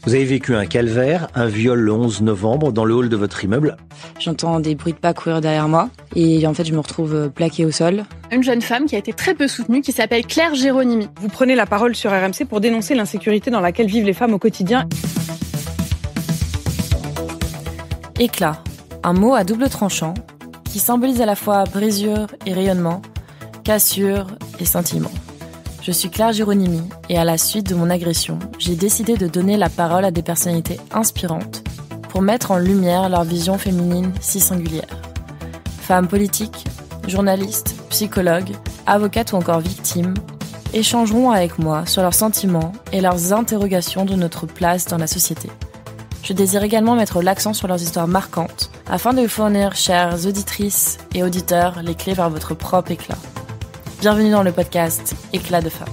Vous avez vécu un calvaire, un viol le 11 novembre dans le hall de votre immeuble. J'entends des bruits de pas courir derrière moi et en fait je me retrouve plaquée au sol. Une jeune femme qui a été très peu soutenue qui s'appelle Claire Géronimi. Vous prenez la parole sur RMC pour dénoncer l'insécurité dans laquelle vivent les femmes au quotidien. Éclat, un mot à double tranchant qui symbolise à la fois brisure et rayonnement, cassure et sentiment. Je suis Claire Géronimi et à la suite de mon agression, j'ai décidé de donner la parole à des personnalités inspirantes pour mettre en lumière leur vision féminine si singulière. Femmes politiques, journalistes, psychologues, avocates ou encore victimes échangeront avec moi sur leurs sentiments et leurs interrogations de notre place dans la société. Je désire également mettre l'accent sur leurs histoires marquantes afin de vous fournir, chères auditrices et auditeurs, les clés vers votre propre éclat. Bienvenue dans le podcast Éclat de femmes.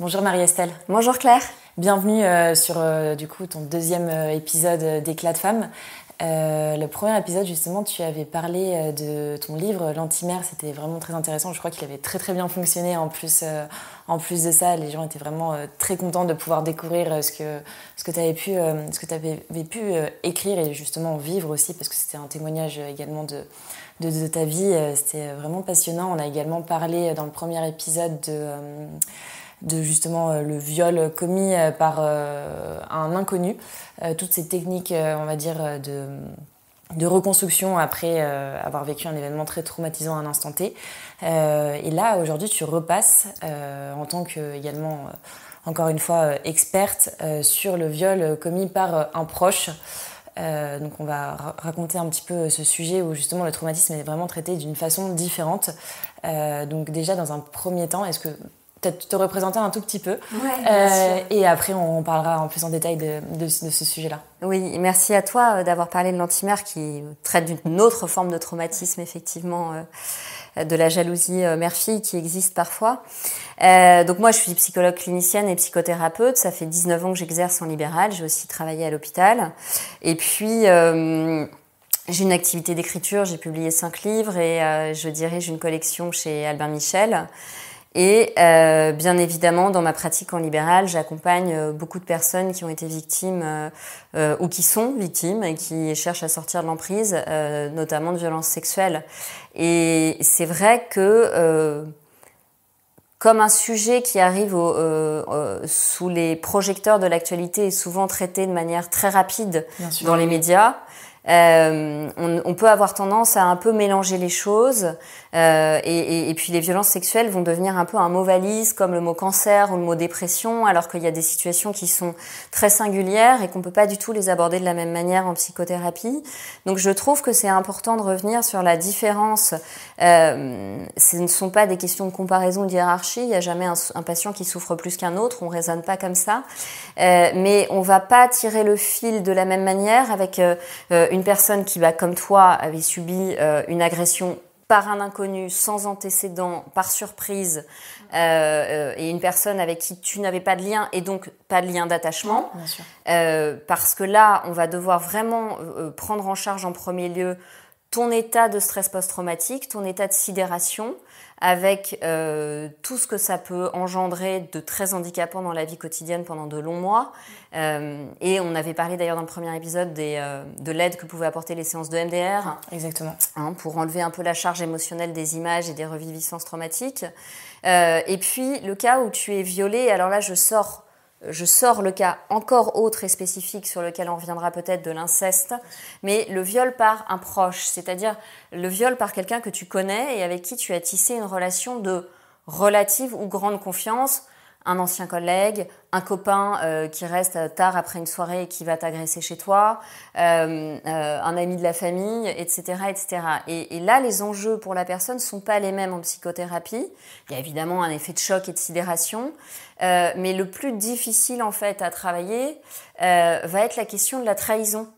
Bonjour Marie-Estelle. Bonjour Claire. Bienvenue sur du coup ton deuxième épisode d'Éclat de femmes. Le premier épisode justement, tu avais parlé de ton livre L'Antimère, c'était vraiment très intéressant. Je crois qu'il avait très très bien fonctionné. En plus de ça, les gens étaient vraiment très contents de pouvoir découvrir ce que tu avais pu écrire et justement vivre aussi, parce que c'était un témoignage également de ta vie. C'était vraiment passionnant. On a également parlé dans le premier épisode de justement le viol commis par un inconnu, toutes ces techniques, on va dire, de reconstruction après avoir vécu un événement très traumatisant à un instant T. Et là, aujourd'hui, tu repasses en tant que également, encore une fois, experte sur le viol commis par un proche. Donc on va raconter un petit peu ce sujet où justement le traumatisme est vraiment traité d'une façon différente. Donc déjà, dans un premier temps, est-ce que peut-être te représenter un tout petit peu, et après on parlera en plus en détail de ce sujet-là. Oui, merci à toi d'avoir parlé de l'antimère qui traite d'une autre forme de traumatisme, effectivement, de la jalousie mère-fille qui existe parfois. Donc moi je suis psychologue clinicienne et psychothérapeute, ça fait 19 ans que j'exerce en libéral, j'ai aussi travaillé à l'hôpital. Et puis j'ai une activité d'écriture, j'ai publié 5 livres et je dirige une collection chez Albin Michel. Et bien évidemment, dans ma pratique en libéral, j'accompagne beaucoup de personnes qui ont été victimes ou qui sont victimes et qui cherchent à sortir de l'emprise, notamment de violences sexuelles. Et c'est vrai que comme un sujet qui arrive sous les projecteurs de l'actualité est souvent traité de manière très rapide dans les médias, on peut avoir tendance à un peu mélanger les choses et puis les violences sexuelles vont devenir un peu un mot valise comme le mot cancer ou le mot dépression, alors qu'il y a des situations qui sont très singulières et qu'on peut pas du tout les aborder de la même manière en psychothérapie. Donc je trouve que c'est important de revenir sur la différence. Ce ne sont pas des questions de comparaison ou de hiérarchie, il n'y a jamais un patient qui souffre plus qu'un autre, on raisonne pas comme ça, mais on va pas tirer le fil de la même manière avec une personne qui, comme toi, avait subi une agression par un inconnu, sans antécédent, par surprise, et une personne avec qui tu n'avais pas de lien et donc pas de lien d'attachement. Bien sûr. Parce que là, on va devoir vraiment prendre en charge en premier lieu ton état de stress post-traumatique, ton état de sidération, avec tout ce que ça peut engendrer de très handicapant dans la vie quotidienne pendant de longs mois. Et on avait parlé d'ailleurs dans le premier épisode de l'aide que pouvaient apporter les séances de MDR. Exactement. Pour enlever un peu la charge émotionnelle des images et des reviviscences traumatiques. Et puis le cas où tu es violée, alors là je sors le cas encore autre et spécifique sur lequel on reviendra peut-être de l'inceste, mais le viol par un proche, c'est-à-dire le viol par quelqu'un que tu connais et avec qui tu as tissé une relation de relative ou grande confiance, un ancien collègue, un copain qui reste tard après une soirée et qui va t'agresser chez toi, un ami de la famille, etc., etc. Et là, les enjeux pour la personne sont pas les mêmes en psychothérapie. Il y a évidemment un effet de choc et de sidération, mais le plus difficile en fait à travailler va être la question de la trahison.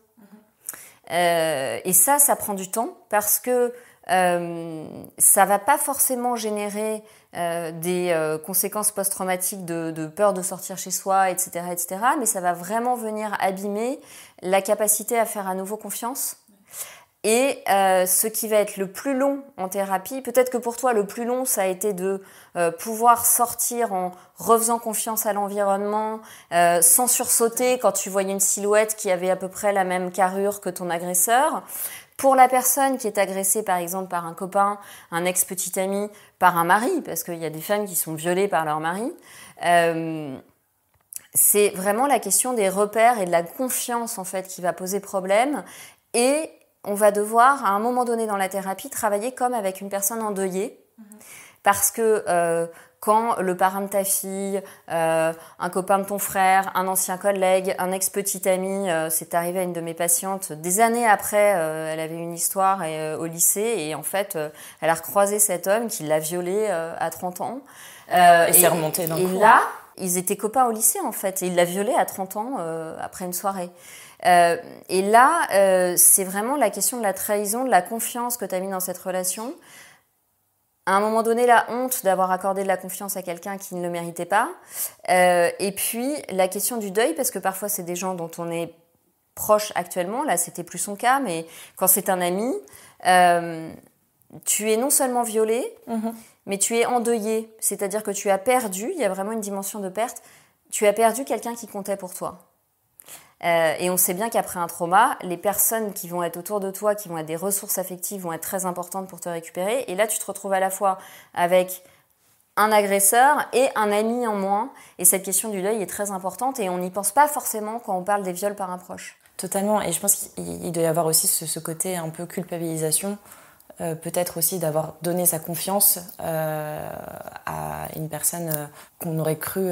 Et ça prend du temps parce que ça va pas forcément générer des conséquences post-traumatiques de peur de sortir chez soi, etc., mais ça va vraiment venir abîmer la capacité à faire à nouveau confiance, Et ce qui va être le plus long en thérapie, peut-être que pour toi le plus long ça a été de pouvoir sortir en refaisant confiance à l'environnement, sans sursauter quand tu voyais une silhouette qui avait à peu près la même carrure que ton agresseur. Pour la personne qui est agressée par exemple par un copain, un ex-petit ami, par un mari, parce qu'il y a des femmes qui sont violées par leur mari, c'est vraiment la question des repères et de la confiance en fait qui va poser problème. Et on va devoir, à un moment donné dans la thérapie, travailler comme avec une personne endeuillée. Parce que quand le parrain de ta fille, un copain de ton frère, un ancien collègue, un ex-petit ami, c'est arrivé à une de mes patientes, des années après, elle avait une histoire au lycée, et en fait, elle a recroisé cet homme qui l'a violée à 30 ans. Et c'est remonté d'un coup. Et là, ils étaient copains au lycée, en fait, et il l'a violée à 30 ans après une soirée. Et là, c'est vraiment la question de la trahison, de la confiance que tu as mis dans cette relation. À un moment donné, la honte d'avoir accordé de la confiance à quelqu'un qui ne le méritait pas. Et puis, la question du deuil, parce que parfois, c'est des gens dont on est proche actuellement. Là, c'était plus son cas, mais quand c'est un ami, tu es non seulement violé, mais tu es endeuillé. C'est-à-dire que tu as perdu, il y a vraiment une dimension de perte, tu as perdu quelqu'un qui comptait pour toi. Et on sait bien qu'après un trauma, les personnes qui vont être autour de toi, qui vont être des ressources affectives, vont être très importantes pour te récupérer. Et là, tu te retrouves à la fois avec un agresseur et un ami en moins. Et cette question du deuil est très importante et on n'y pense pas forcément quand on parle des viols par un proche. Totalement. Et je pense qu'il doit y avoir aussi ce côté un peu culpabilisation. Peut-être aussi d'avoir donné sa confiance à une personne qu'on aurait cru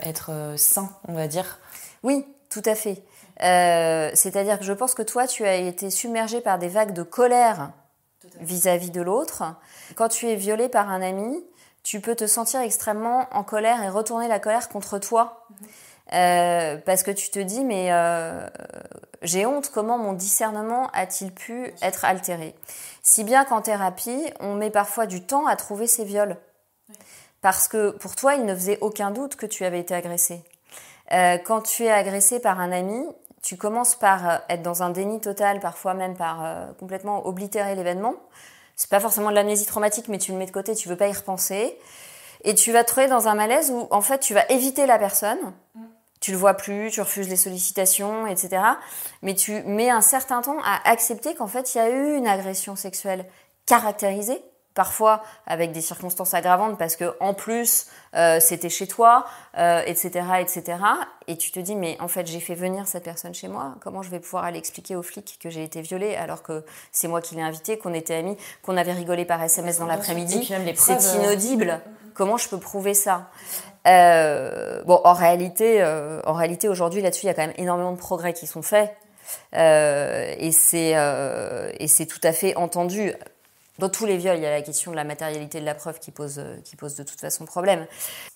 être sain, on va dire. Oui, tout à fait. C'est-à-dire que je pense que toi, tu as été submergé par des vagues de colère vis-à-vis de l'autre. Quand tu es violé par un ami, tu peux te sentir extrêmement en colère et retourner la colère contre toi. Parce que tu te dis, mais j'ai honte, comment mon discernement a-t-il pu être altéré ? Si bien qu'en thérapie, on met parfois du temps à trouver ces viols. Parce que pour toi, il ne faisait aucun doute que tu avais été agressé. Quand tu es agressé par un ami, tu commences par être dans un déni total, parfois même par complètement oblitérer l'événement. C'est pas forcément de l'amnésie traumatique, mais tu le mets de côté, tu veux pas y repenser. Et tu vas te trouver dans un malaise où, en fait, tu vas éviter la personne. Tu le vois plus, tu refuses les sollicitations, etc. Mais tu mets un certain temps à accepter qu'en fait, il y a eu une agression sexuelle caractérisée, parfois avec des circonstances aggravantes parce que en plus c'était chez toi, etc., etc. Et tu te dis mais en fait j'ai fait venir cette personne chez moi. Comment je vais pouvoir aller expliquer aux flics que j'ai été violée alors que c'est moi qui l'ai invité, qu'on était amis, qu'on avait rigolé par SMS dans l'après-midi. C'est inaudible. Comment je peux prouver ça ? Bon, en réalité, aujourd'hui, là-dessus, il y a quand même énormément de progrès qui sont faits. Et c'est tout à fait entendu. Dans tous les viols, il y a la question de la matérialité de la preuve qui pose de toute façon problème.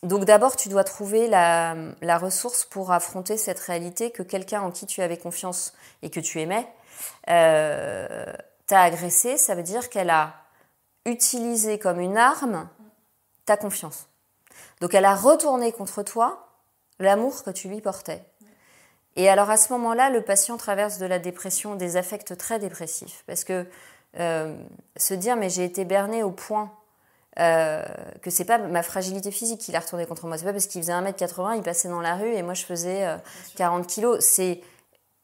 Donc d'abord, tu dois trouver la ressource pour affronter cette réalité que quelqu'un en qui tu avais confiance et que tu aimais t'a agressé. Ça veut dire qu'elle a utilisé comme une arme ta confiance. Donc elle a retourné contre toi l'amour que tu lui portais. Et alors à ce moment-là, le patient traverse de la dépression, des affects très dépressifs. Parce que se dire mais j'ai été berné au point que c'est pas ma fragilité physique qui l'a retourné contre moi, c'est pas parce qu'il faisait 1m80, il passait dans la rue et moi je faisais 40 kilos. C'est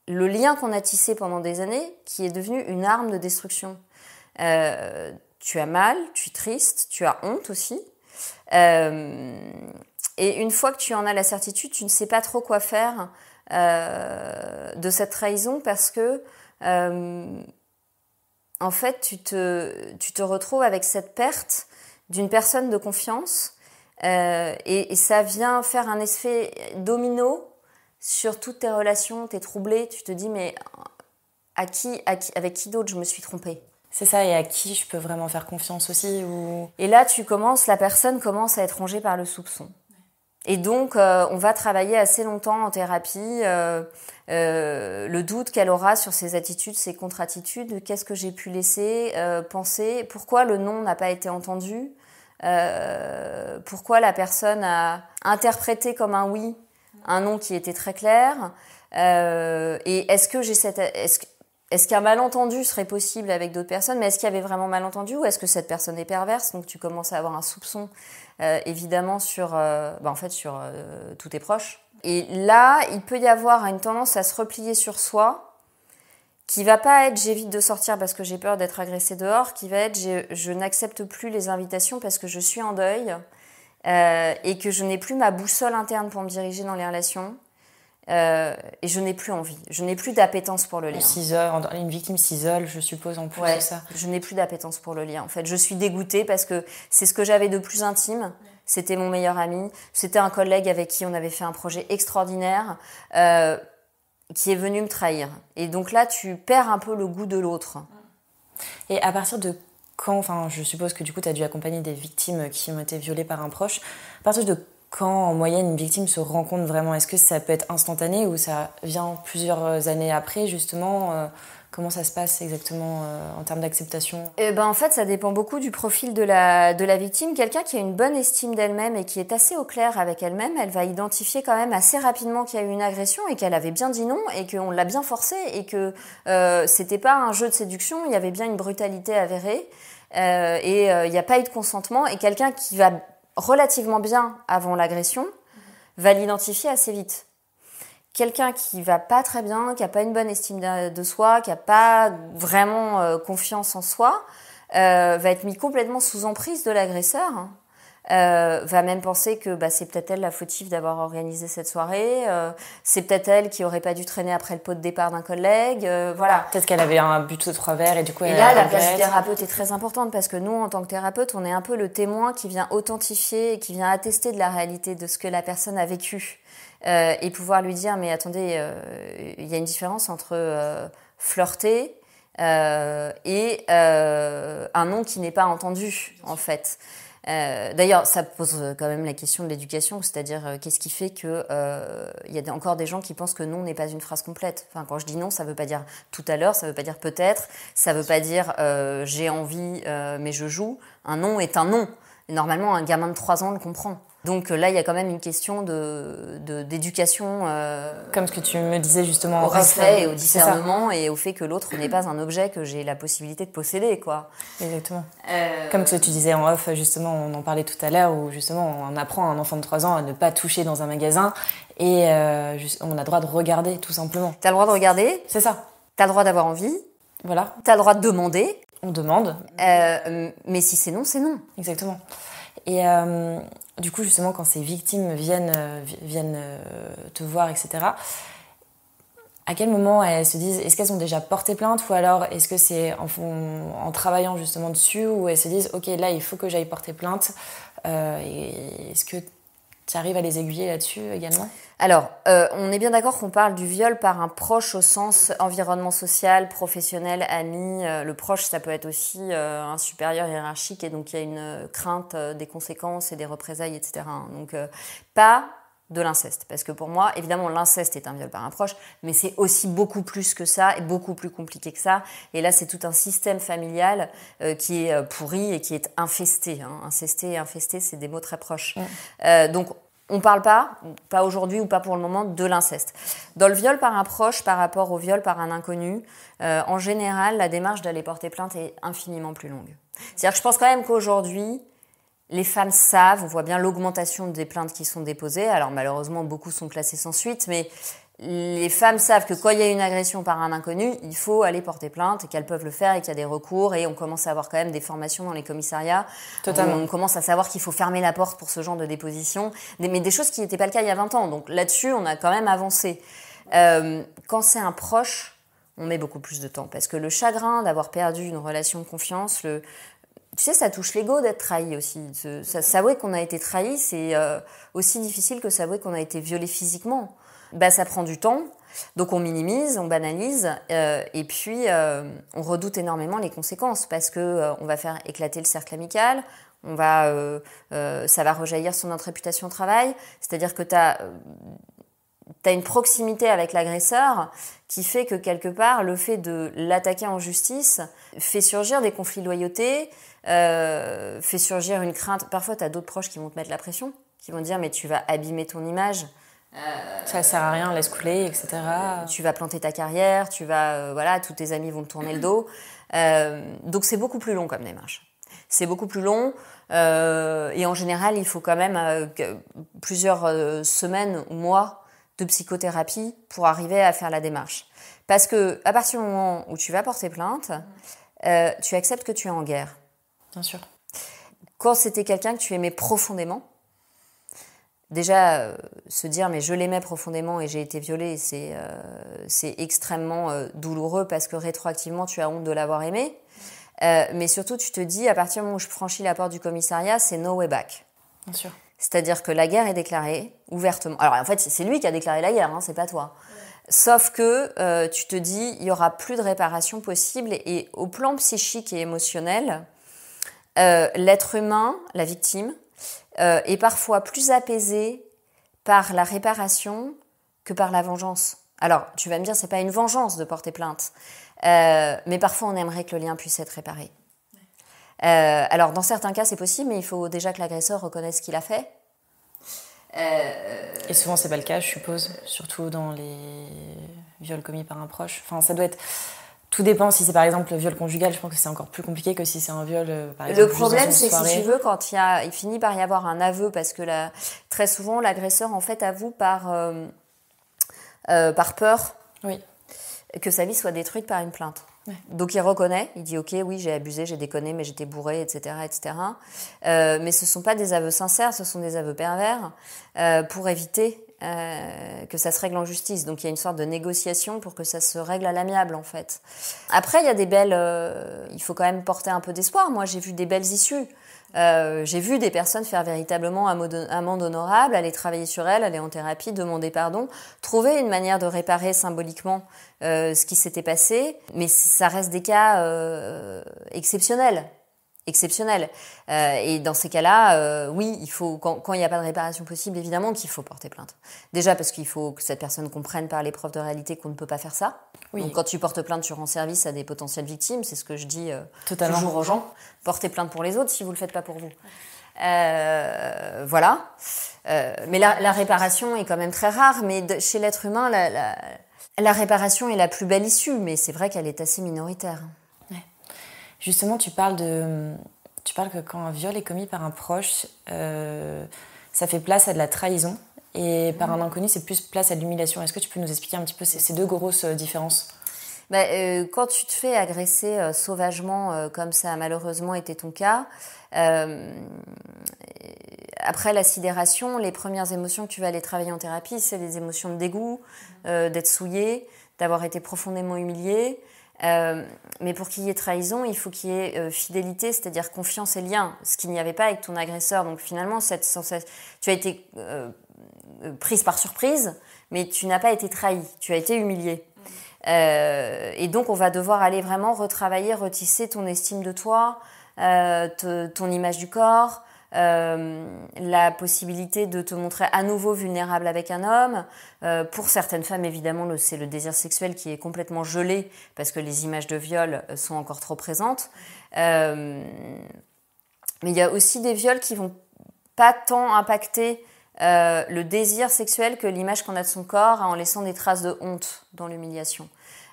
le lien qu'on a tissé pendant des années qui est devenu une arme de destruction. Tu as mal, tu es triste, tu as honte aussi. Et une fois que tu en as la certitude, tu ne sais pas trop quoi faire de cette trahison parce que en fait, tu te retrouves avec cette perte d'une personne de confiance et ça vient faire un effet domino sur toutes tes relations, t'es troublé, tu te dis mais avec qui d'autre je me suis trompée ? C'est ça, et à qui je peux vraiment faire confiance aussi ou... Et là, la personne commence à être rongée par le soupçon. Et donc, on va travailler assez longtemps en thérapie le doute qu'elle aura sur ses attitudes, ses contre-attitudes, qu'est-ce que j'ai pu laisser penser, pourquoi le non n'a pas été entendu, pourquoi la personne a interprété comme un oui un non qui était très clair, et est-ce est-ce qu'un malentendu serait possible avec d'autres personnes? Mais est-ce qu'il y avait vraiment malentendu ou est-ce que cette personne est perverse? Donc tu commences à avoir un soupçon, évidemment, sur tous tes proches. Et là, il peut y avoir une tendance à se replier sur soi, qui va pas être j'évite de sortir parce que j'ai peur d'être agressée dehors, qui va être je n'accepte plus les invitations parce que je suis en deuil et que je n'ai plus ma boussole interne pour me diriger dans les relations. Et je n'ai plus envie, je n'ai plus d'appétence pour le lien. Une victime s'isole, je suppose, en plus de ça. Je n'ai plus d'appétence pour le lien. En fait, je suis dégoûtée parce que c'est ce que j'avais de plus intime. C'était mon meilleur ami, c'était un collègue avec qui on avait fait un projet extraordinaire qui est venu me trahir. Et donc là, tu perds un peu le goût de l'autre. Et à partir de quand, je suppose que du coup, tu as dû accompagner des victimes qui ont été violées par un proche. À partir de quand, en moyenne, une victime se rend compte vraiment? Est-ce que ça peut être instantané ou ça vient plusieurs années après, justement? Comment ça se passe exactement en termes d'acceptation? En fait, ça dépend beaucoup du profil de la victime. Quelqu'un qui a une bonne estime d'elle-même et qui est assez au clair avec elle-même, elle va identifier quand même assez rapidement qu'il y a eu une agression et qu'elle avait bien dit non et qu'on l'a bien forcée et que c'était pas un jeu de séduction, il y avait bien une brutalité avérée et il n'y a pas eu de consentement. Et quelqu'un qui va relativement bien avant l'agression va l'identifier assez vite. Quelqu'un qui va pas très bien, qui a pas une bonne estime de soi, qui a pas vraiment confiance en soi, va être mis complètement sous emprise de l'agresseur. Va même penser que c'est peut-être elle la fautive d'avoir organisé cette soirée, c'est peut-être elle qui aurait pas dû traîner après le pot de départ d'un collègue, voilà. Peut-être qu'elle avait un but de 3 verres et du coup et là, la place du thérapeute est très importante parce que nous, en tant que thérapeute, on est un peu le témoin qui vient authentifier et qui vient attester de la réalité de ce que la personne a vécu. Et pouvoir lui dire mais attendez, il y a une différence entre flirter et un non qui n'est pas entendu en fait. D'ailleurs, ça pose quand même la question de l'éducation, c'est-à-dire qu'est-ce qui fait que y a encore des gens qui pensent que non n'est pas une phrase complète. Enfin, quand je dis non, ça veut pas dire tout à l'heure, ça veut pas dire peut-être, ça veut pas dire j'ai envie mais je joue. Un non est un non. Et normalement, un gamin de 3 ans le comprend. Donc là, il y a quand même une question d'éducation. Comme ce que tu me disais justement. Au respect et au discernement et au fait que l'autre n'est pas un objet que j'ai la possibilité de posséder, quoi. Exactement. Comme ce que tu disais en off, justement, on en parlait tout à l'heure, où justement, on apprend à un enfant de 3 ans à ne pas toucher dans un magasin et on a le droit de regarder, tout simplement. T'as le droit de regarder. C'est ça. T'as le droit d'avoir envie. Voilà. T'as le droit de demander. On demande. Mais si c'est non, c'est non. Exactement. Et du coup, justement, quand ces victimes viennent te voir, etc., à quel moment elles se disent, est-ce qu'elles ont déjà porté plainte ou alors est-ce que c'est en travaillant justement dessus ou elles se disent, ok, là, il faut que j'aille porter plainte et est-ce que tu arrives à les aiguiller là-dessus également? Alors, on est bien d'accord qu'on parle du viol par un proche au sens environnement social, professionnel, ami. Le proche, ça peut être aussi un supérieur hiérarchique et donc il y a une crainte des conséquences et des représailles, etc. Donc, pas de l'inceste. Parce que pour moi, évidemment, l'inceste est un viol par un proche, mais c'est aussi beaucoup plus que ça et beaucoup plus compliqué que ça. Et là, c'est tout un système familial qui est pourri et qui est infesté. Incesté et infesté, c'est des mots très proches. Donc, on parle pas aujourd'hui ou pas pour le moment, de l'inceste. Dans le viol par un proche par rapport au viol par un inconnu, en général, la démarche d'aller porter plainte est infiniment plus longue. C'est-à-dire que je pense quand même qu'aujourd'hui, les femmes savent, on voit bien l'augmentation des plaintes qui sont déposées. Alors malheureusement, beaucoup sont classées sans suite, mais les femmes savent que quand il y a une agression par un inconnu, il faut aller porter plainte et qu'elles peuvent le faire et qu'il y a des recours et on commence à avoir quand même des formations dans les commissariats. Totalement. On commence à savoir qu'il faut fermer la porte pour ce genre de déposition, mais des choses qui n'étaient pas le cas il y a 20 ans. Donc là-dessus, on a quand même avancé. Quand c'est un proche, on met beaucoup plus de temps parce que le chagrin d'avoir perdu une relation de confiance, tu sais, ça touche l'ego d'être trahi aussi. S'avouer qu'on a été trahi, c'est aussi difficile que s'avouer qu'on a été violé physiquement. Ça prend du temps, donc on minimise, on banalise, et puis on redoute énormément les conséquences parce que on va faire éclater le cercle amical, ça va rejaillir sur notre réputation au travail, c'est-à-dire que t'as une proximité avec l'agresseur qui fait que quelque part le fait de l'attaquer en justice fait surgir des conflits de loyauté, fait surgir une crainte. Parfois t'as d'autres proches qui vont te mettre la pression, qui vont te dire mais tu vas abîmer ton image. Ça sert à rien, laisse couler, etc. Tu vas planter ta carrière, tous tes amis vont te tourner le dos. Donc c'est beaucoup plus long comme démarche. C'est beaucoup plus long et en général, il faut quand même plusieurs semaines ou mois de psychothérapie pour arriver à faire la démarche. Parce que à partir du moment où tu vas porter plainte, tu acceptes que tu es en guerre. Bien sûr. Quand c'était quelqu'un que tu aimais profondément, déjà se dire mais je l'aimais profondément et j'ai été violée, c'est extrêmement douloureux parce que rétroactivement tu as honte de l'avoir aimé. Mais surtout tu te dis à partir du moment où je franchis la porte du commissariat, c'est no way back. Bien sûr. C'est-à-dire que la guerre est déclarée ouvertement. Alors en fait c'est lui qui a déclaré la guerre, c'est pas toi. Sauf que tu te dis il y aura plus de réparation possible et au plan psychique et émotionnel, l'être humain, la victime, est parfois plus apaisé par la réparation que par la vengeance. Alors, tu vas me dire, c'est pas une vengeance de porter plainte, mais parfois on aimerait que le lien puisse être réparé. Alors, dans certains cas, c'est possible, mais il faut déjà que l'agresseur reconnaisse ce qu'il a fait. Et souvent, c'est pas le cas, je suppose, surtout dans les viols commis par un proche. Enfin, ça doit être... Tout dépend. Si c'est par exemple le viol conjugal, je pense que c'est encore plus compliqué que si c'est un viol, par exemple. Le problème, c'est que si tu veux, quand il finit par y avoir un aveu, parce que très souvent, l'agresseur en fait avoue par peur que sa vie soit détruite par une plainte. Ouais. Donc il reconnaît, il dit ok, oui, j'ai abusé, j'ai déconné, mais j'étais bourré, etc., etc. Mais ce sont pas des aveux sincères, ce sont des aveux pervers pour éviter que ça se règle en justice. Donc il y a une sorte de négociation pour que ça se règle à l'amiable en fait. Après il y a des belles, il faut quand même porter un peu d'espoir. Moi j'ai vu des belles issues. J'ai vu des personnes faire véritablement amende honorable, aller travailler sur elles, aller en thérapie, demander pardon, trouver une manière de réparer symboliquement ce qui s'était passé, mais ça reste des cas exceptionnels. Et dans ces cas-là, oui, il faut quand il n'y a pas de réparation possible, évidemment qu'il faut porter plainte. Déjà parce qu'il faut que cette personne comprenne par l'épreuve de réalité qu'on ne peut pas faire ça. Oui. Donc quand tu portes plainte, tu rends service à des potentielles victimes, c'est ce que je dis toujours aux gens. Portez plainte pour les autres si vous le faites pas pour vous. Voilà. Mais la réparation est quand même très rare. Mais chez l'être humain, la réparation est la plus belle issue, mais c'est vrai qu'elle est assez minoritaire. Justement, tu parles que quand un viol est commis par un proche, ça fait place à de la trahison, et par un inconnu, c'est plus place à de l'humiliation. Est-ce que tu peux nous expliquer un petit peu ces deux grosses différences ? Quand tu te fais agresser sauvagement, comme ça a malheureusement été ton cas, après la sidération, les premières émotions que tu vas aller travailler en thérapie, c'est des émotions de dégoût, d'être souillé, d'avoir été profondément humilié. Mais pour qu'il y ait trahison, il faut qu'il y ait fidélité, c'est-à-dire confiance et lien, ce qu'il n'y avait pas avec ton agresseur. Donc finalement, tu as été prise par surprise, mais tu n'as pas été trahie, tu as été humiliée. Et donc on va devoir aller vraiment retravailler, retisser ton estime de toi, ton image du corps, la possibilité de te montrer à nouveau vulnérable avec un homme. Pour certaines femmes, évidemment, c'est le désir sexuel qui est complètement gelé parce que les images de viol sont encore trop présentes. Mais il y a aussi des viols qui vont pas tant impacter le désir sexuel que l'image qu'on a de son corps en laissant des traces de honte dans l'humiliation.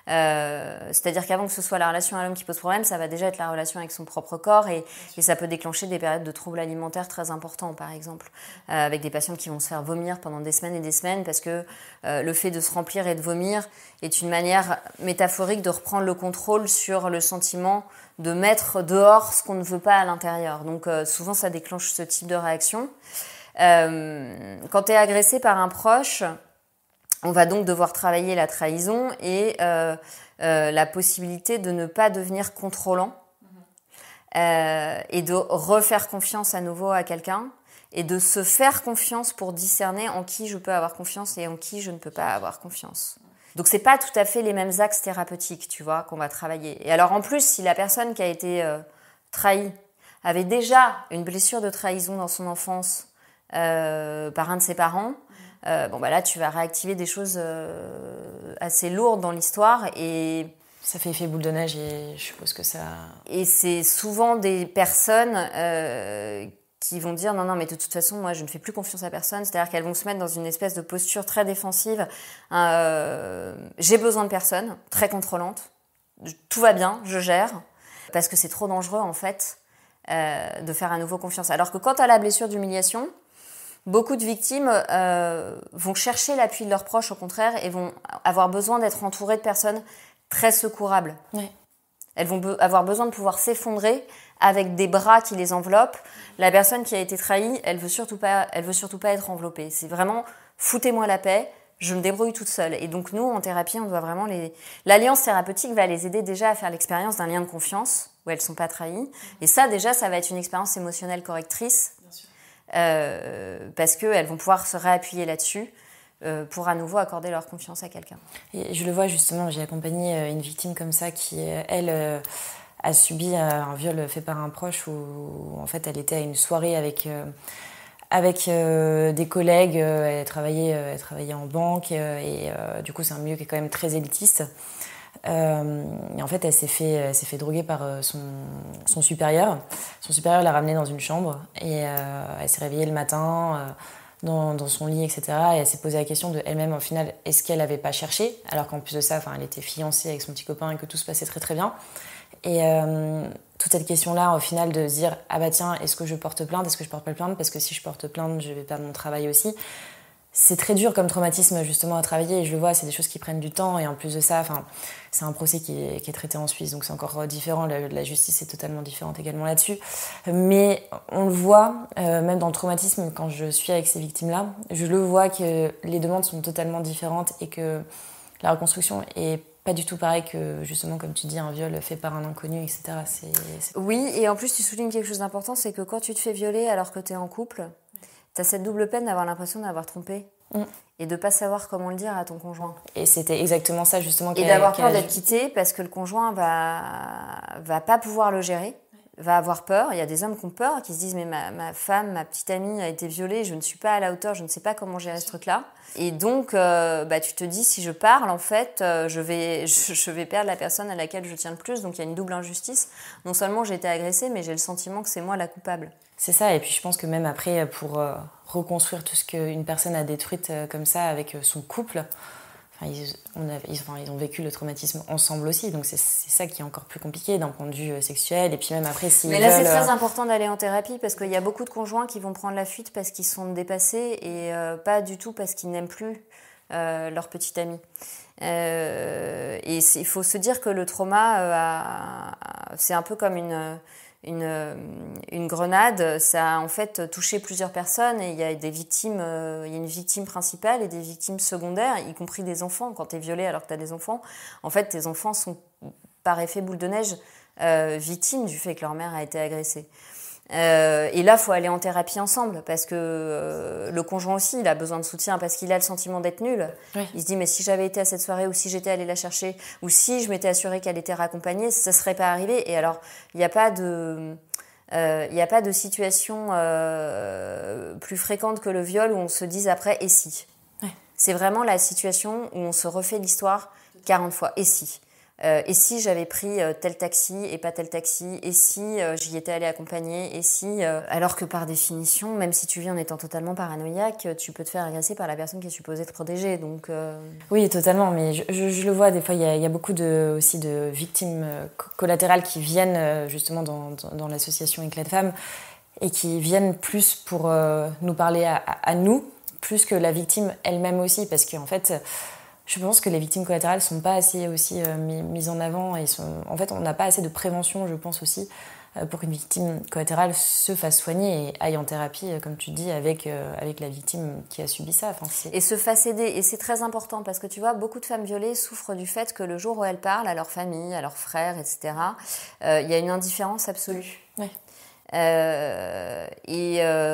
C'est-à-dire qu'avant que ce soit la relation à l'homme qui pose problème, ça va déjà être la relation avec son propre corps et ça peut déclencher des périodes de troubles alimentaires très importants, par exemple, avec des patientes qui vont se faire vomir pendant des semaines et des semaines parce que le fait de se remplir et de vomir est une manière métaphorique de reprendre le contrôle sur le sentiment de mettre dehors ce qu'on ne veut pas à l'intérieur. Donc souvent ça déclenche ce type de réaction. Quand tu es agressé par un proche, on va donc devoir travailler la trahison et la possibilité de ne pas devenir contrôlant et de refaire confiance à nouveau à quelqu'un et de se faire confiance pour discerner en qui je peux avoir confiance et en qui je ne peux pas avoir confiance. Donc c'est pas tout à fait les mêmes axes thérapeutiques, tu vois, qu'on va travailler. Et alors en plus, si la personne qui a été trahie avait déjà une blessure de trahison dans son enfance par un de ses parents, là tu vas réactiver des choses assez lourdes dans l'histoire et ça fait effet boule de neige et je suppose que ça... Et c'est souvent des personnes qui vont dire non, mais de toute façon, moi, je ne fais plus confiance à personne. C'est-à-dire qu'elles vont se mettre dans une espèce de posture très défensive. J'ai besoin de personne, très contrôlante. Tout va bien, je gère. Parce que c'est trop dangereux, en fait, de faire à nouveau confiance. Alors que quand à la blessure d'humiliation, beaucoup de victimes vont chercher l'appui de leurs proches, au contraire, et vont avoir besoin d'être entourées de personnes très secourables. Ouais. Elles vont avoir besoin de pouvoir s'effondrer avec des bras qui les enveloppent. La personne qui a été trahie, elle veut surtout pas être enveloppée. C'est vraiment foutez-moi la paix, je me débrouille toute seule. Et donc nous, en thérapie, on doit vraiment l'alliance thérapeutique va les aider déjà à faire l'expérience d'un lien de confiance où elles sont pas trahies. Et ça, déjà, ça va être une expérience émotionnelle correctrice. Bien sûr. Parce qu'elles vont pouvoir se réappuyer là-dessus pour à nouveau accorder leur confiance à quelqu'un. Et je le vois justement, j'ai accompagné une victime comme ça qui, elle, a subi un viol fait par un proche où en fait elle était à une soirée avec des collègues, elle travaillait en banque et du coup c'est un milieu qui est quand même très élitiste. Et en fait elle s'est fait droguer par son supérieur. Son supérieur l'a ramenée dans une chambre et elle s'est réveillée le matin dans son lit, etc. Et elle s'est posé la question de elle-même, au final, est-ce qu'elle n'avait pas cherché, alors qu'en plus de ça, elle était fiancée avec son petit copain et que tout se passait très très bien. Et toute cette question-là, au final, de se dire, ah bah tiens, est-ce que je porte plainte, est-ce que je porte pas plainte, parce que si je porte plainte, je vais perdre mon travail aussi. C'est très dur comme traumatisme justement à travailler et je le vois, c'est des choses qui prennent du temps et en plus de ça, c'est un procès qui est traité en Suisse, donc c'est encore différent, la justice est totalement différente également là-dessus. Mais on le voit, même dans le traumatisme, quand je suis avec ces victimes-là, je le vois que les demandes sont totalement différentes et que la reconstruction est pas du tout pareil que justement, comme tu dis, un viol fait par un inconnu, etc. Oui, et en plus tu soulignes quelque chose d'important, c'est que quand tu te fais violer alors que tu es en couple, t'as cette double peine d'avoir l'impression d'avoir trompé et de pas savoir comment le dire à ton conjoint. Et c'était exactement ça justement. Et d'avoir peur d'être quitté parce que le conjoint va pas pouvoir le gérer, va avoir peur. Il y a des hommes qui ont peur, qui se disent mais ma femme, ma petite amie a été violée, je ne suis pas à la hauteur, je ne sais pas comment gérer ce truc-là. Et donc tu te dis si je parle en fait, je vais perdre la personne à laquelle je tiens le plus. Donc il y a une double injustice. Non seulement j'ai été agressée, mais j'ai le sentiment que c'est moi la coupable. C'est ça, et puis je pense que même après, pour reconstruire tout ce qu'une personne a détruit comme ça avec son couple, ils ont vécu le traumatisme ensemble aussi, donc c'est ça qui est encore plus compliqué d'un point de vue sexuel, et puis même après Mais là c'est très important d'aller en thérapie, parce qu'il y a beaucoup de conjoints qui vont prendre la fuite parce qu'ils sont dépassés, et pas du tout parce qu'ils n'aiment plus leur petite amie. Et il faut se dire que le trauma, c'est un peu comme une grenade, ça a en fait touché plusieurs personnes et il y a des victimes, il y a une victime principale et des victimes secondaires, y compris des enfants. Quand tu es violée alors que tu as des enfants, en fait tes enfants sont par effet boule de neige victimes du fait que leur mère a été agressée. Et là, faut aller en thérapie ensemble parce que le conjoint aussi, il a besoin de soutien parce qu'il a le sentiment d'être nul. Oui. Il se dit mais si j'avais été à cette soirée ou si j'étais allée la chercher ou si je m'étais assurée qu'elle était raccompagnée, ça serait pas arrivé. Et alors, il n'y a pas de situation plus fréquente que le viol où on se dise après et si. Oui. C'est vraiment la situation où on se refait l'histoire 40 fois et si. Et si j'avais pris tel taxi et pas tel taxi, et si j'y étais allée accompagnée, et si... alors que par définition, même si tu vis en étant totalement paranoïaque, tu peux te faire agresser par la personne qui est supposée te protéger, donc... Oui, totalement, mais je le vois, des fois, il y a beaucoup aussi de victimes collatérales qui viennent justement dans l'association Éclat de Femmes, et qui viennent plus pour nous parler à nous, plus que la victime elle-même aussi, parce qu'en fait... Je pense que les victimes collatérales ne sont pas assez aussi mises en avant. En fait, on n'a pas assez de prévention, je pense aussi, pour qu'une victime collatérale se fasse soigner et aille en thérapie, comme tu dis, avec la victime qui a subi ça. Et se fasse aider. Et c'est très important parce que tu vois, beaucoup de femmes violées souffrent du fait que le jour où elles parlent à leur famille, à leurs frères, etc., il y a une indifférence absolue. Ouais.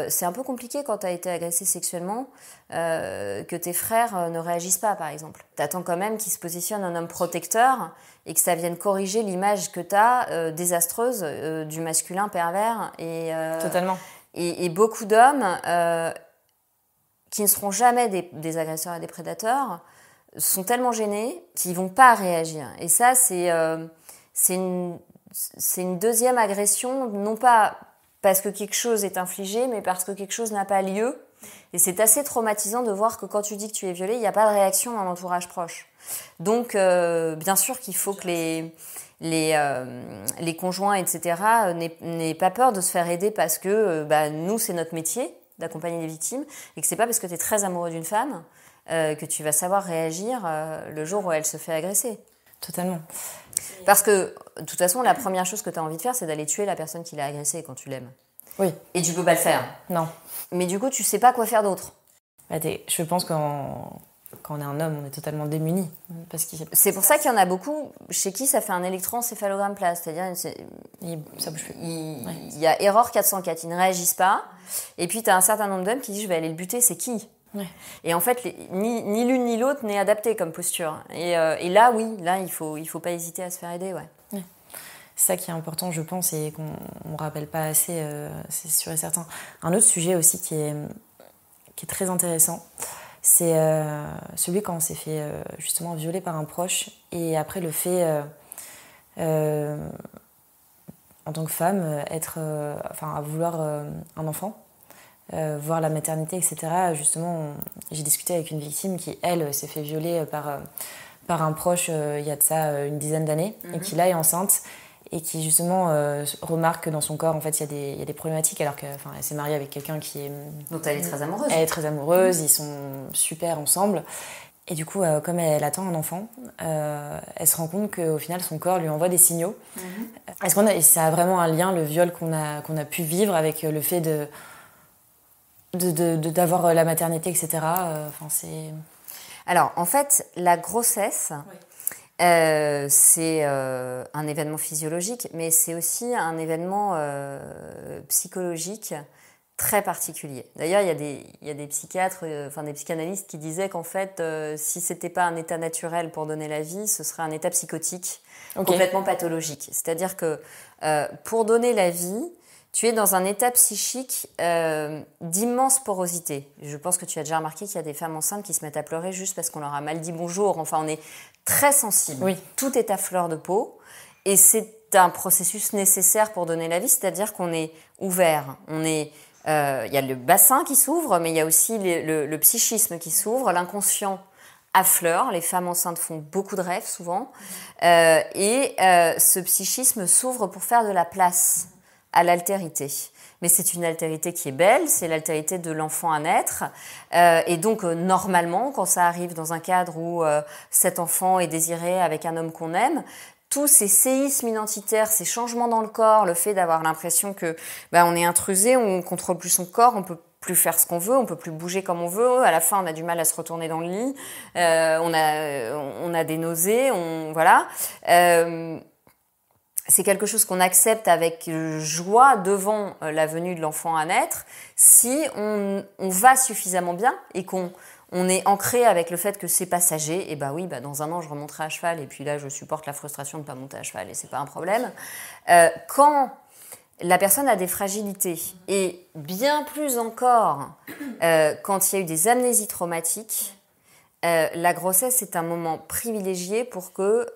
C'est un peu compliqué quand tu as été agressée sexuellement que tes frères ne réagissent pas, par exemple. Tu attends quand même qu'il se positionne en homme protecteur et que ça vienne corriger l'image que tu as désastreuse du masculin pervers. Totalement. Et beaucoup d'hommes qui ne seront jamais des agresseurs et des prédateurs sont tellement gênés qu'ils vont pas réagir. Et ça, c'est une deuxième agression, non pas parce que quelque chose est infligé, mais parce que quelque chose n'a pas lieu. Et c'est assez traumatisant de voir que quand tu dis que tu es violée, il n'y a pas de réaction dans l'entourage proche. Donc, bien sûr qu'il faut que les conjoints, etc., n'aient pas peur de se faire aider parce que nous, c'est notre métier d'accompagner les victimes et que c'est pas parce que tu es très amoureux d'une femme que tu vas savoir réagir le jour où elle se fait agresser. Totalement. Parce que, de toute façon, la première chose que tu as envie de faire, c'est d'aller tuer la personne qui l'a agressée quand tu l'aimes. Oui. Et tu peux pas le faire. Non. Mais du coup, tu sais pas quoi faire d'autre. Je pense quand on est un homme, on est totalement démuni. C'est pour ça qu'il y en a beaucoup chez qui ça fait un électroencéphalogramme plat. C'est-à-dire, ça bouge plus. Il y a erreur 404, ils ne réagissent pas. Et puis, tu as un certain nombre d'hommes qui disent « je vais aller le buter, c'est qui ?» Ouais. Et en fait, ni l'une ni l'autre n'est adapté comme posture. Et là, oui, là, il faut pas hésiter à se faire aider, ouais. C'est ça qui est important, je pense, et qu'on ne rappelle pas assez, c'est sûr et certain. Un autre sujet aussi qui est très intéressant, c'est celui quand on s'est fait justement violer par un proche, et après le fait, en tant que femme, à vouloir un enfant, voir la maternité, etc. Justement, j'ai discuté avec une victime qui, elle, s'est fait violer par un proche il y a de ça une dizaine d'années, et qui là est enceinte, et qui justement remarque que dans son corps, en fait, il y a des problématiques, alors qu'elle s'est mariée avec quelqu'un qui est... Donc elle est très amoureuse. Elle est très amoureuse, ils sont super ensemble. Et du coup, comme elle attend un enfant, elle se rend compte qu'au final, son corps lui envoie des signaux. Et ça a vraiment un lien, le viol qu'on a pu vivre avec le fait d'avoir la maternité, etc. Alors, en fait, la grossesse... Oui. C'est un événement physiologique, mais c'est aussi un événement psychologique très particulier. D'ailleurs, il y a des psychiatres, des psychanalystes qui disaient qu'en fait, si c'était pas un état naturel pour donner la vie, ce serait un état psychotique, complètement pathologique. C'est-à-dire que pour donner la vie, tu es dans un état psychique d'immense porosité. Je pense que tu as déjà remarqué qu'il y a des femmes enceintes qui se mettent à pleurer juste parce qu'on leur a mal dit bonjour. Enfin, on est très sensible. Oui. Tout est à fleur de peau. Et c'est un processus nécessaire pour donner la vie, c'est-à-dire qu'on est ouvert. Il y a le bassin qui s'ouvre, mais il y a aussi le psychisme qui s'ouvre, l'inconscient affleure. Les femmes enceintes font beaucoup de rêves, souvent. Ce psychisme s'ouvre pour faire de la place à l'altérité. Mais c'est une altérité qui est belle, c'est l'altérité de l'enfant à naître. Et donc, normalement, quand ça arrive dans un cadre où cet enfant est désiré avec un homme qu'on aime, tous ces séismes identitaires, ces changements dans le corps, le fait d'avoir l'impression que on est intrusé, on contrôle plus son corps, on peut plus faire ce qu'on veut, on peut plus bouger comme on veut. À la fin, on a du mal à se retourner dans le lit, on a des nausées, voilà. C'est quelque chose qu'on accepte avec joie devant la venue de l'enfant à naître si on va suffisamment bien et qu'on est ancré avec le fait que c'est passager. Et dans un an, je remonterai à cheval et puis là, je supporte la frustration de ne pas monter à cheval et c'est pas un problème. Quand la personne a des fragilités et bien plus encore quand il y a eu des amnésies traumatiques, la grossesse est un moment privilégié pour que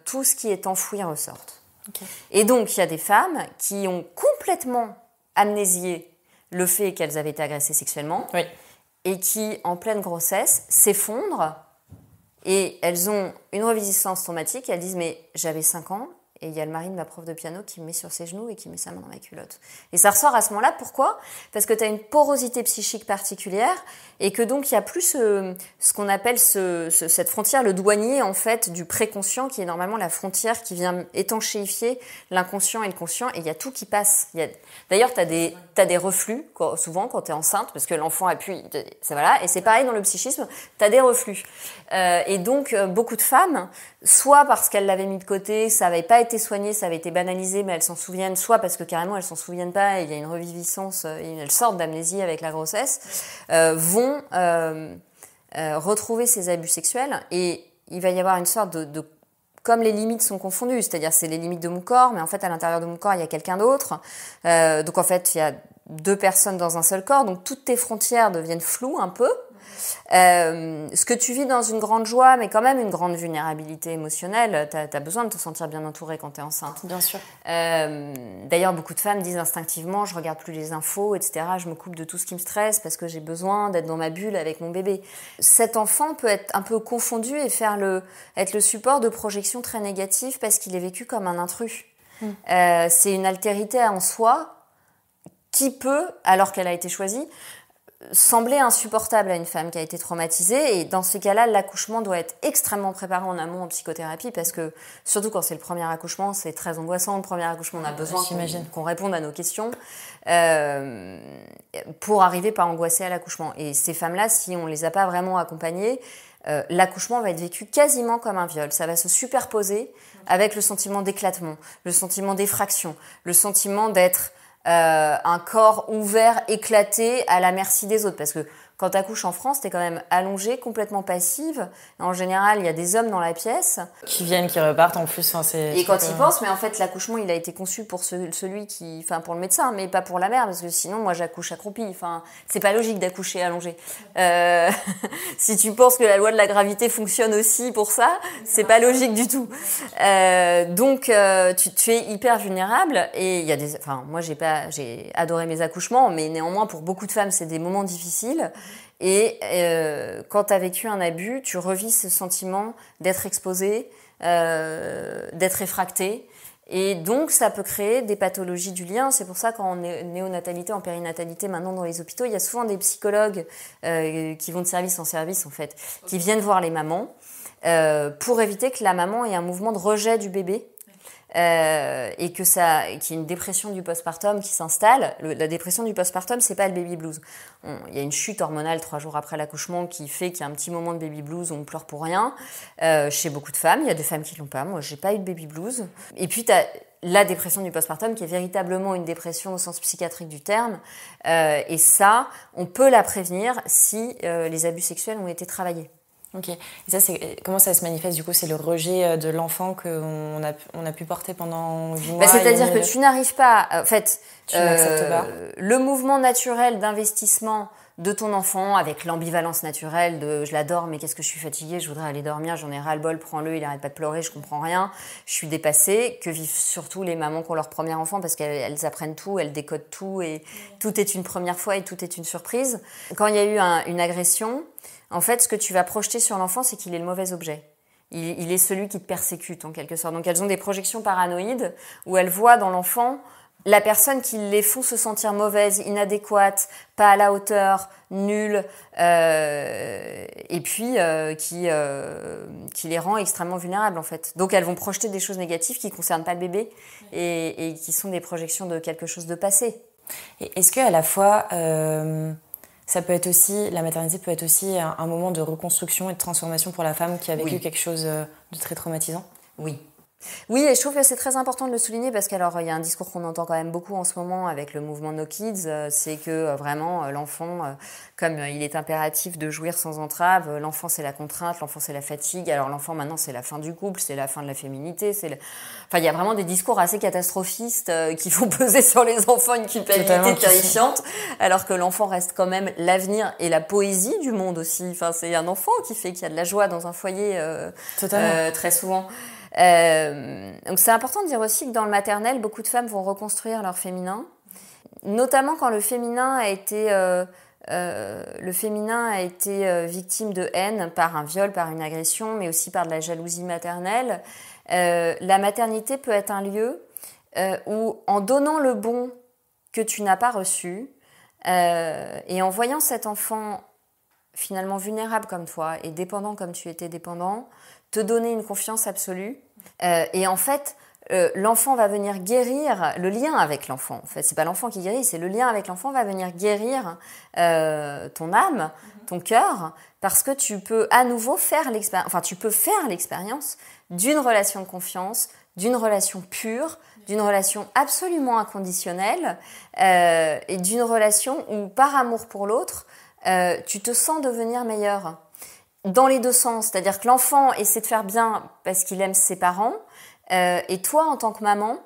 tout ce qui est enfoui ressorte. Okay. Et donc, il y a des femmes qui ont complètement amnésié le fait qu'elles avaient été agressées sexuellement et qui, en pleine grossesse, s'effondrent et elles ont une revisitance traumatique et elles disent « mais j'avais 5 ans et il y a le mari de ma prof de piano qui me met sur ses genoux et qui met sa main dans ma culotte. » Et ça ressort à ce moment-là. Pourquoi ? Parce que tu as une porosité psychique particulière et que donc il n'y a plus ce qu'on appelle cette frontière, le douanier en fait du préconscient qui est normalement la frontière qui vient étanchéifier l'inconscient et le conscient et il y a tout qui passe. D'ailleurs, tu as des reflux souvent quand tu es enceinte parce que l'enfant appuie, voilà, et c'est pareil dans le psychisme, tu as des reflux. Et donc beaucoup de femmes, soit parce qu'elles l'avaient mis de côté, ça n'avait pas été soigné, ça avait été banalisé, mais elles s'en souviennent, soit parce que carrément elles s'en souviennent pas et il y a une reviviscence, elles sortent d'amnésie avec la grossesse, vont retrouver ces abus sexuels et il va y avoir une sorte de comme les limites sont confondues, c'est-à-dire c'est les limites de mon corps, mais en fait à l'intérieur de mon corps il y a quelqu'un d'autre, donc en fait il y a 2 personnes dans un seul corps, donc toutes tes frontières deviennent floues un peu. Ce que tu vis dans une grande joie, mais quand même une grande vulnérabilité émotionnelle, t'as besoin de te sentir bien entourée quand t'es enceinte. Bien sûr. D'ailleurs, beaucoup de femmes disent instinctivement, je regarde plus les infos, etc. Je me coupe de tout ce qui me stresse parce que j'ai besoin d'être dans ma bulle avec mon bébé. Cet enfant peut être un peu confondu et être le support de projections très négatives parce qu'il est vécu comme un intrus. C'est une altérité en soi qui peut, alors qu'elle a été choisie, sembler insupportable à une femme qui a été traumatisée. Et dans ces cas-là, l'accouchement doit être extrêmement préparé en amont en psychothérapie parce que, surtout quand c'est le premier accouchement, c'est très angoissant. Le premier accouchement, on a besoin qu'on réponde à nos questions pour arriver pas angoissé à l'accouchement. Et ces femmes-là, si on les a pas vraiment accompagnées, l'accouchement va être vécu quasiment comme un viol. Ça va se superposer avec le sentiment d'éclatement, le sentiment d'effraction, le sentiment d'être un corps ouvert, éclaté, à la merci des autres. Parce que quand t'accouches en France, t'es quand même allongée, complètement passive. En général, il y a des hommes dans la pièce. Qui viennent, qui repartent en plus. Et quand ils pensent, mais en fait, l'accouchement, il a été conçu pour celui qui... Enfin, pour le médecin, mais pas pour la mère, parce que sinon, moi, j'accouche accroupie. Enfin, c'est pas logique d'accoucher allongée. Si tu penses que la loi de la gravité fonctionne aussi pour ça, c'est pas logique du tout. Donc, tu es hyper vulnérable. Et il y a des... Enfin, moi, j'ai adoré mes accouchements, mais néanmoins, pour beaucoup de femmes, c'est des moments difficiles. Et quand tu as vécu un abus, tu revis ce sentiment d'être exposé, d'être effracté. Et donc, ça peut créer des pathologies du lien. C'est pour ça qu'en néonatalité, en périnatalité, maintenant dans les hôpitaux, il y a souvent des psychologues qui vont de service en service, en fait, qui viennent voir les mamans pour éviter que la maman ait un mouvement de rejet du bébé. Et qu'il y ait une dépression du postpartum qui s'installe. La dépression du postpartum, c'est pas le baby blues. Il y a une chute hormonale 3 jours après l'accouchement qui fait qu'il y a un petit moment de baby blues où on pleure pour rien. Chez beaucoup de femmes, il y a des femmes qui l'ont pas. Moi, j'ai pas eu de baby blues. Et puis, t'as la dépression du postpartum qui est véritablement une dépression au sens psychiatrique du terme. Et ça, on peut la prévenir si les abus sexuels ont été travaillés. Ok. Et ça, comment ça se manifeste du coup? C'est le rejet de l'enfant qu'on a pu porter pendant 8 mois. C'est-à-dire que tu n'arrives pas, en fait, tu n'acceptes pas. Le mouvement naturel d'investissement de ton enfant avec l'ambivalence naturelle de je l'adore mais qu'est-ce que je suis fatiguée, je voudrais aller dormir, j'en ai ras-le-bol, prends-le, il arrête pas de pleurer, je comprends rien, je suis dépassée, que vivent surtout les mamans qui ont leur premier enfant parce qu'elles apprennent tout, elles décodent tout et tout est une première fois et tout est une surprise. Quand il y a eu une agression, en fait, ce que tu vas projeter sur l'enfant, c'est qu'il est le mauvais objet. Il est celui qui te persécute, en quelque sorte. Donc, elles ont des projections paranoïdes où elles voient dans l'enfant la personne qui les font se sentir mauvaise, inadéquate, pas à la hauteur, nulle, et puis qui les rend extrêmement vulnérables, en fait. Donc, elles vont projeter des choses négatives qui ne concernent pas le bébé et qui sont des projections de quelque chose de passé. Et est-ce qu'à la fois... ça peut être aussi, la maternité peut être aussi un moment de reconstruction et de transformation pour la femme qui a vécu quelque chose de très traumatisant? Oui. Oui, et je trouve que c'est très important de le souligner parce qu'alors il y a un discours qu'on entend quand même beaucoup en ce moment avec le mouvement No Kids, c'est que vraiment l'enfant, comme il est impératif de jouir sans entrave, l'enfant c'est la contrainte, l'enfant c'est la fatigue, alors l'enfant maintenant c'est la fin du couple, c'est la fin de la féminité, Enfin, il y a vraiment des discours assez catastrophistes qui font peser sur les enfants une culpabilité terrifiante, alors que l'enfant reste quand même l'avenir et la poésie du monde aussi. Enfin, c'est un enfant qui fait qu'il y a de la joie dans un foyer très souvent. Donc c'est important de dire aussi que dans le maternel, beaucoup de femmes vont reconstruire leur féminin, notamment quand le féminin a été victime de haine par un viol, par une agression, mais aussi par de la jalousie maternelle. La maternité peut être un lieu où, en donnant le bon que tu n'as pas reçu, et en voyant cet enfant finalement vulnérable comme toi et dépendant comme tu étais dépendant, te donner une confiance absolue. Et en fait, l'enfant va venir guérir, le lien avec l'enfant. En fait, c'est pas l'enfant qui guérit, c'est le lien avec l'enfant va venir guérir ton âme, ton cœur, parce que tu peux à nouveau faire l'expérience d'une relation de confiance, d'une relation pure, d'une relation absolument inconditionnelle, et d'une relation où, par amour pour l'autre, tu te sens devenir meilleur. Dans les deux sens, c'est-à-dire que l'enfant essaie de faire bien parce qu'il aime ses parents, et toi, en tant que maman,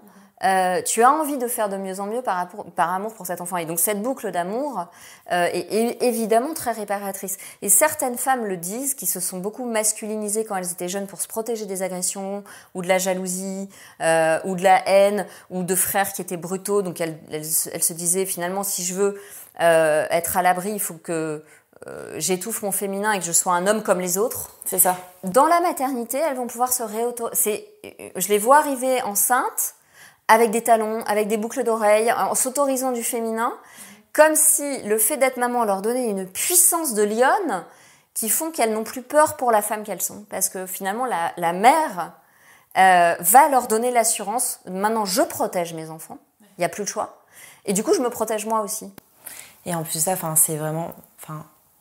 tu as envie de faire de mieux en mieux par amour pour cet enfant. Et donc cette boucle d'amour est évidemment très réparatrice. Et certaines femmes le disent, qui se sont beaucoup masculinisées quand elles étaient jeunes pour se protéger des agressions, ou de la jalousie, ou de la haine, ou de frères qui étaient brutaux. Donc elles se disaient finalement, si je veux être à l'abri, il faut que j'étouffe mon féminin et que je sois un homme comme les autres. C'est ça. Dans la maternité, elles vont pouvoir se je les vois arriver enceintes, avec des talons, avec des boucles d'oreilles, en s'autorisant du féminin, comme si le fait d'être maman leur donnait une puissance de lionne qui font qu'elles n'ont plus peur pour la femme qu'elles sont. Parce que finalement, la mère va leur donner l'assurance, maintenant je protège mes enfants, il n'y a plus de choix, et du coup je me protège moi aussi. Et en plus de ça, c'est vraiment...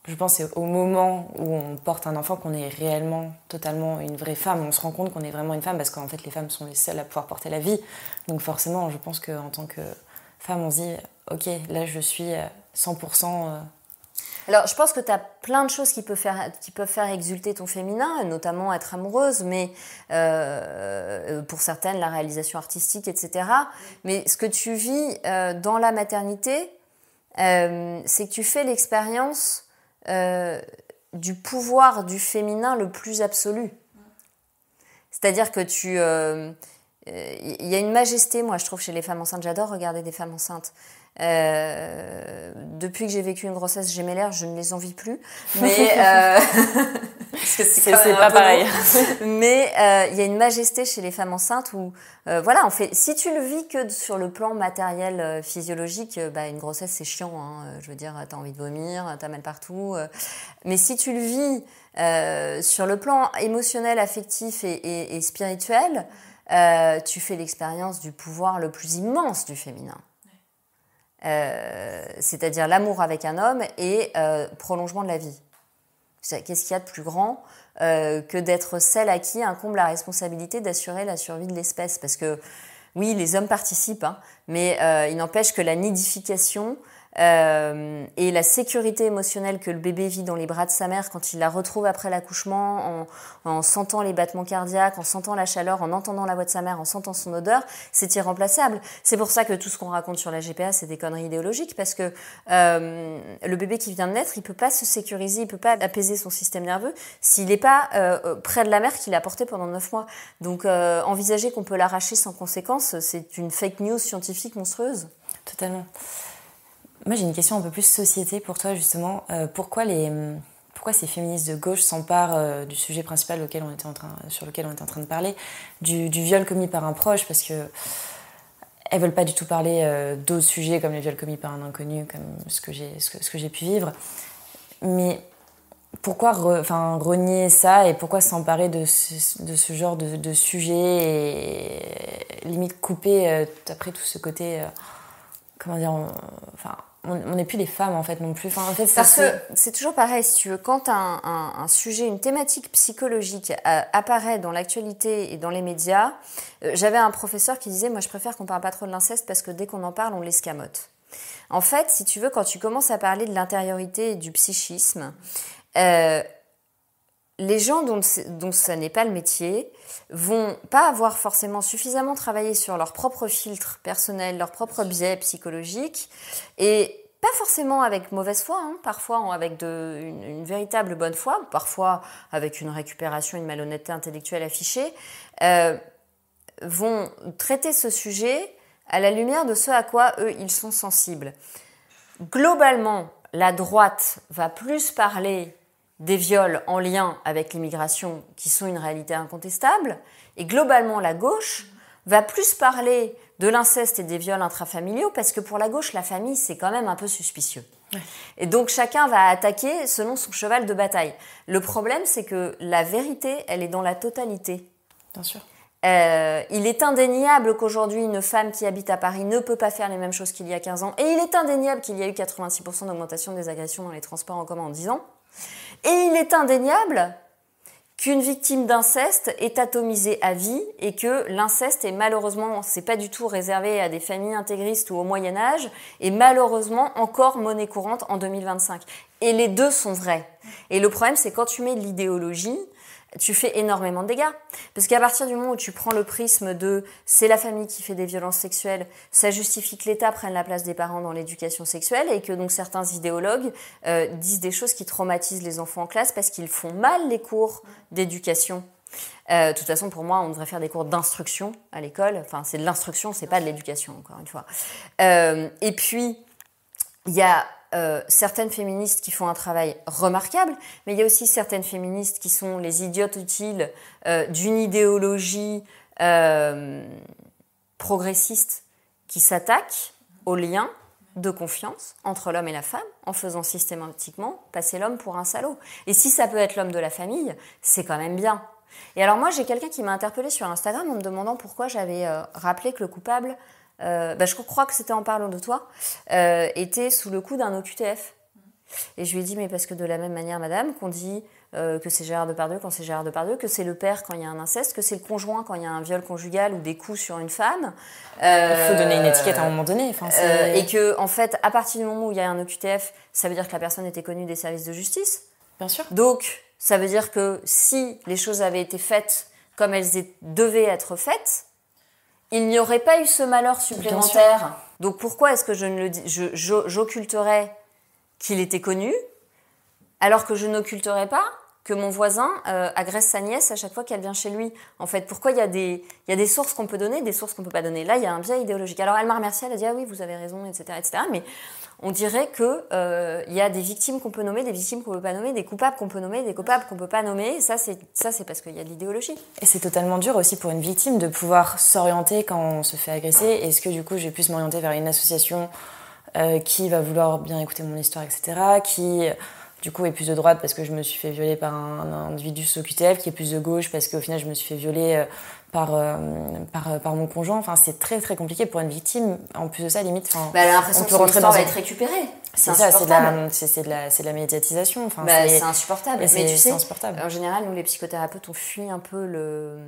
Je pense que c'est au moment où on porte un enfant qu'on est réellement, totalement une vraie femme. On se rend compte qu'on est vraiment une femme parce qu'en fait, les femmes sont les seules à pouvoir porter la vie. Donc forcément, je pense qu'en tant que femme, on se dit « Ok, là, je suis 100%... Alors, je pense que tu as plein de choses qui peuvent faire exulter ton féminin, notamment être amoureuse, mais pour certaines, la réalisation artistique, etc. Mais ce que tu vis dans la maternité, c'est que tu fais l'expérience du pouvoir du féminin le plus absolu. C'est-à-dire que il y a une majesté, moi je trouve, chez les femmes enceintes. J'adore regarder des femmes enceintes. Depuis que j'ai vécu une grossesse gémellaire, je ne les envie plus. Mais parce que c'est pas pareil. Mais il y a une majesté chez les femmes enceintes où voilà, si tu le vis que sur le plan matériel physiologique, une grossesse c'est chiant, hein, je veux dire, t'as envie de vomir, t'as mal partout. Mais si tu le vis sur le plan émotionnel, affectif et spirituel, tu fais l'expérience du pouvoir le plus immense du féminin. C'est-à-dire l'amour avec un homme et prolongement de la vie. Qu'est-ce qu'il y a de plus grand que d'être celle à qui incombe la responsabilité d'assurer la survie de l'espèce? Parce que oui, les hommes participent, hein, mais il n'empêche que la nidification et la sécurité émotionnelle que le bébé vit dans les bras de sa mère quand il la retrouve après l'accouchement, en sentant les battements cardiaques, en sentant la chaleur, en entendant la voix de sa mère, en sentant son odeur, c'est irremplaçable. C'est pour ça que tout ce qu'on raconte sur la GPA, c'est des conneries idéologiques, parce que le bébé qui vient de naître, il peut pas se sécuriser, il peut pas apaiser son système nerveux s'il n'est pas près de la mère qu'il a portée pendant 9 mois. Donc envisager qu'on peut l'arracher sans conséquence, c'est une fake news scientifique monstrueuse. Totalement. Moi, j'ai une question un peu plus société pour toi, justement. Pourquoi ces féministes de gauche s'emparent du sujet principal sur lequel on était en train de parler, du viol commis par un proche, parce que elles veulent pas du tout parler d'autres sujets comme les viols commis par un inconnu, comme ce que j'ai pu vivre. Mais pourquoi renier ça et pourquoi s'emparer de ce genre de sujet et limite couper après tout ce côté on n'est plus des femmes en fait non plus. En fait, parce que c'est toujours pareil, si tu veux, quand un sujet, une thématique psychologique apparaît dans l'actualité et dans les médias, j'avais un professeur qui disait, moi je préfère qu'on parle pas trop de l'inceste parce que dès qu'on en parle, on l'escamote. En fait, si tu veux, quand tu commences à parler de l'intériorité et du psychisme, les gens dont ça n'est pas le métier vont pas avoir forcément suffisamment travaillé sur leur propre filtre personnel, leur propre biais psychologique, et pas forcément avec mauvaise foi, hein, parfois avec une véritable bonne foi, parfois avec une récupération, une malhonnêteté intellectuelle affichée, vont traiter ce sujet à la lumière de ce à quoi eux ils sont sensibles. Globalement, la droite va plus parler des viols en lien avec l'immigration qui sont une réalité incontestable, et globalement la gauche va plus parler de l'inceste et des viols intrafamiliaux, parce que pour la gauche, la famille, c'est quand même un peu suspicieux. Ouais. Et donc chacun va attaquer selon son cheval de bataille. Le problème, c'est que la vérité, elle est dans la totalité. Bien sûr. Il est indéniable qu'aujourd'hui, une femme qui habite à Paris ne peut pas faire les mêmes choses qu'il y a 15 ans, et il est indéniable qu'il y a eu 86% d'augmentation des agressions dans les transports en commun en 10 ans. Et il est indéniable qu'une victime d'inceste est atomisée à vie et que l'inceste est malheureusement, c'est pas du tout réservé à des familles intégristes ou au Moyen-Âge, et malheureusement encore monnaie courante en 2025. Et les deux sont vrais. Et le problème, c'est quand tu mets de l'idéologie, tu fais énormément de dégâts. Parce qu'à partir du moment où tu prends le prisme de c'est la famille qui fait des violences sexuelles, ça justifie que l'État prenne la place des parents dans l'éducation sexuelle et que donc certains idéologues disent des choses qui traumatisent les enfants en classe parce qu'ils font mal les cours d'éducation. De toute façon, pour moi, on devrait faire des cours d'instruction à l'école. Enfin, c'est de l'instruction, c'est pas de l'éducation, encore une fois. Et puis, il y a certaines féministes qui font un travail remarquable, mais il y a aussi certaines féministes qui sont les idiotes utiles d'une idéologie progressiste qui s'attaque aux liens de confiance entre l'homme et la femme en faisant systématiquement passer l'homme pour un salaud. Et si ça peut être l'homme de la famille, c'est quand même bien. Et alors moi, j'ai quelqu'un qui m'a interpellée sur Instagram en me demandant pourquoi j'avais rappelé que le coupable, je crois que c'était en parlant de toi, était sous le coup d'un OQTF. Et je lui ai dit, mais parce que de la même manière, madame, qu'on dit que c'est Gérard Depardieu quand c'est Gérard Depardieu, que c'est le père quand il y a un inceste, que c'est le conjoint quand il y a un viol conjugal ou des coups sur une femme. Il faut donner une étiquette à un moment donné. Enfin, et que, en fait, à partir du moment où il y a un OQTF, ça veut dire que la personne était connue des services de justice. Bien sûr. Donc, ça veut dire que si les choses avaient été faites comme elles devaient être faites, il n'y aurait pas eu ce malheur supplémentaire. Donc pourquoi est-ce que j'occulterais qu'il était connu, alors que je n'occulterais pas que mon voisin agresse sa nièce à chaque fois qu'elle vient chez lui. En fait, pourquoi il y a des sources qu'on peut donner, des sources qu'on peut pas donner. Là, il y a un biais idéologique. Alors elle m'a remercié, elle a dit ah oui, vous avez raison, etc., etc. Mais on dirait que il y a des victimes qu'on peut nommer, des victimes qu'on peut pas nommer, des coupables qu'on peut nommer, des coupables qu'on peut pas nommer. Et ça, c'est parce qu'il y a de l'idéologie. Et c'est totalement dur aussi pour une victime de pouvoir s'orienter quand on se fait agresser. Est-ce que du coup, je vais plus m'orienter vers une association qui va vouloir bien écouter mon histoire, etc., qui du coup est plus de droite parce que je me suis fait violer par un individu sous QTF, qui est plus de gauche parce qu'au final je me suis fait violer par mon conjoint. Enfin, c'est très très compliqué pour une victime. En plus de ça, limite, elle a l'impression que son histoire va être récupérée. C'est ça, c'est de la médiatisation. Enfin, c'est insupportable. Mais tu sais, insupportable. En général, nous les psychothérapeutes, on fuit un peu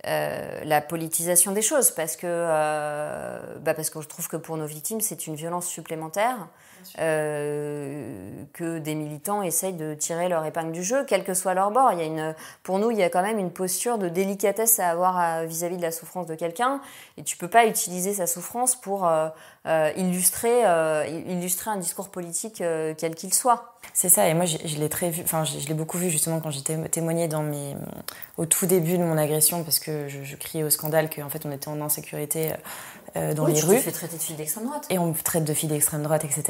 la politisation des choses parce que je trouve que pour nos victimes c'est une violence supplémentaire que des militants essayent de tirer leur épingle du jeu, quel que soit leur bord. Pour nous, il y a quand même une posture de délicatesse à avoir vis-à-vis de la souffrance de quelqu'un, et tu peux pas utiliser sa souffrance pour illustrer un discours politique quel qu'il soit. C'est ça, et moi je l'ai beaucoup vu justement quand j'ai témoigné au tout début de mon agression, parce que je criais au scandale qu'en fait on était en insécurité dans les rues. Tu te fais traiter de fille d'extrême droite. Et on me traite de fille d'extrême droite, etc.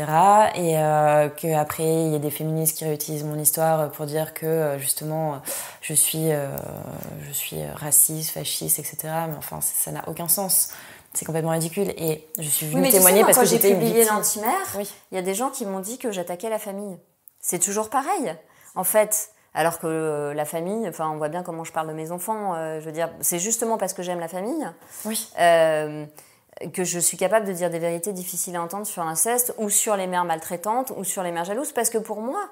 Et qu'après il y a des féministes qui réutilisent mon histoire pour dire que justement je suis raciste, fasciste, etc. Mais enfin ça n'a aucun sens. C'est complètement ridicule. Et je suis venue témoigner parce que j'étais une victime. Quand j'ai publié l'Antimère, il y a des gens qui m'ont dit que j'attaquais la famille. C'est toujours pareil, en fait. Alors que la famille, enfin, on voit bien comment je parle de mes enfants. Je veux dire, c'est justement parce que j'aime la famille que je suis capable de dire des vérités difficiles à entendre sur l'inceste ou sur les mères maltraitantes ou sur les mères jalouses. Parce que pour moi,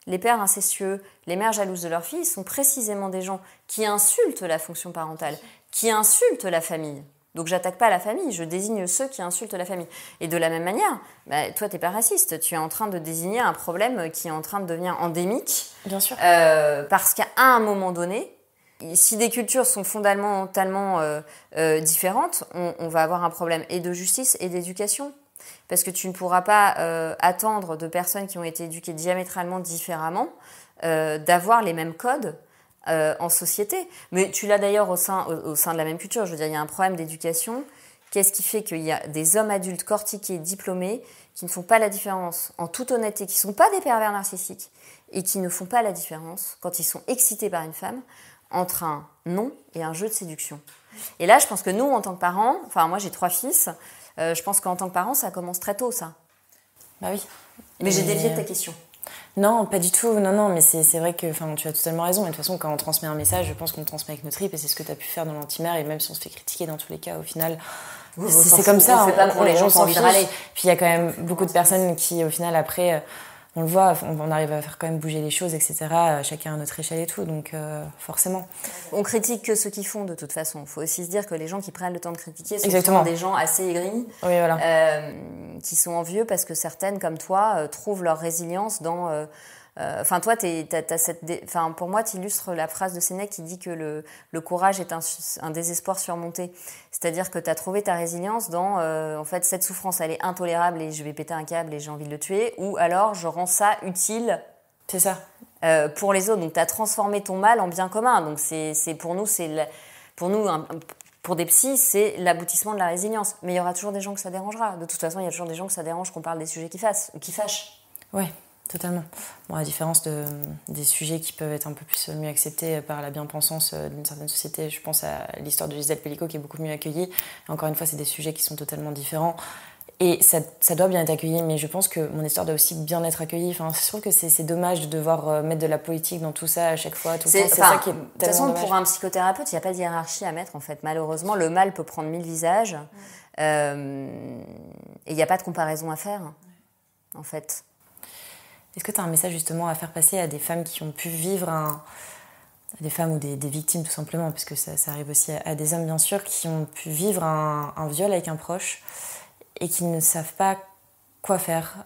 les pères incestueux, les mères jalouses de leurs filles sont précisément des gens qui insultent la fonction parentale, qui insultent la famille. Donc j'attaque pas la famille, je désigne ceux qui insultent la famille. Et de la même manière, toi t'es pas raciste, tu es en train de désigner un problème qui est en train de devenir endémique. Bien sûr. Parce qu'à un moment donné, si des cultures sont fondamentalement différentes, on va avoir un problème et de justice et d'éducation. Parce que tu ne pourras pas attendre de personnes qui ont été éduquées diamétralement différemment d'avoir les mêmes codes en société. Mais tu l'as d'ailleurs au sein de la même culture. Je veux dire, il y a un problème d'éducation. Qu'est-ce qui fait qu'il y a des hommes adultes cortiqués, diplômés, qui ne font pas la différence, en toute honnêteté, qui ne sont pas des pervers narcissiques, et qui ne font pas la différence, quand ils sont excités par une femme, entre un non et un jeu de séduction. Et là, je pense que nous, en tant que parents, enfin moi j'ai 3 fils, je pense qu'en tant que parents, ça commence très tôt, ça. Bah oui. Mais j'ai dévié de ta question. Non, pas du tout. Non, mais c'est vrai que tu as totalement raison. Et de toute façon, quand on transmet un message, je pense qu'on le transmet avec nos tripes, et c'est ce que tu as pu faire dans l'Antimère. Et même si on se fait critiquer dans tous les cas, au final, c'est comme ça. On le fait pas pour les gens qui ont envie de râler. Puis il y a quand même beaucoup de personnes qui, au final, après, on le voit, on arrive à faire quand même bouger les choses, etc. Chacun à notre échelle et tout, donc forcément. On critique que ceux qui font, de toute façon. Il faut aussi se dire que les gens qui prennent le temps de critiquer sont Exactement. souvent des gens assez aigris, Oui, voilà. qui sont envieux parce que certaines, comme toi, trouvent leur résilience dans... Enfin, toi, pour moi, tu illustres la phrase de Sénèque qui dit que le courage est un désespoir surmonté. C'est-à-dire que tu as trouvé ta résilience dans, en fait, cette souffrance, elle est intolérable et je vais péter un câble et j'ai envie de le tuer, ou alors je rends ça utile. C'est ça. Pour les autres. Donc, tu as transformé ton mal en bien commun. Donc, pour des psys, c'est l'aboutissement de la résilience. Mais il y aura toujours des gens que ça dérangera. De toute façon, il y a toujours des gens que ça dérange qu'on parle des sujets qui fâchent. Ouais. Totalement. Bon, à la différence des sujets qui peuvent être un peu plus mieux acceptés par la bien-pensance d'une certaine société, je pense à l'histoire de Gisèle Pellico qui est beaucoup mieux accueillie. Et encore une fois, c'est des sujets qui sont totalement différents. Et ça doit bien être accueilli, mais je pense que mon histoire doit aussi bien être accueillie. Enfin, je trouve que c'est dommage de devoir mettre de la politique dans tout ça à chaque fois, tout le temps. C'est ça qui est tellement dommage. De toute façon, pour un psychothérapeute, il n'y a pas de hiérarchie à mettre, en fait. Malheureusement, le mal peut prendre 1000 visages. Et il n'y a pas de comparaison à faire, en fait. Est-ce que tu as un message justement à faire passer à des femmes qui ont pu vivre à des femmes ou des victimes tout simplement, parce que ça arrive aussi à des hommes bien sûr, qui ont pu vivre un viol avec un proche et qui ne savent pas quoi faire?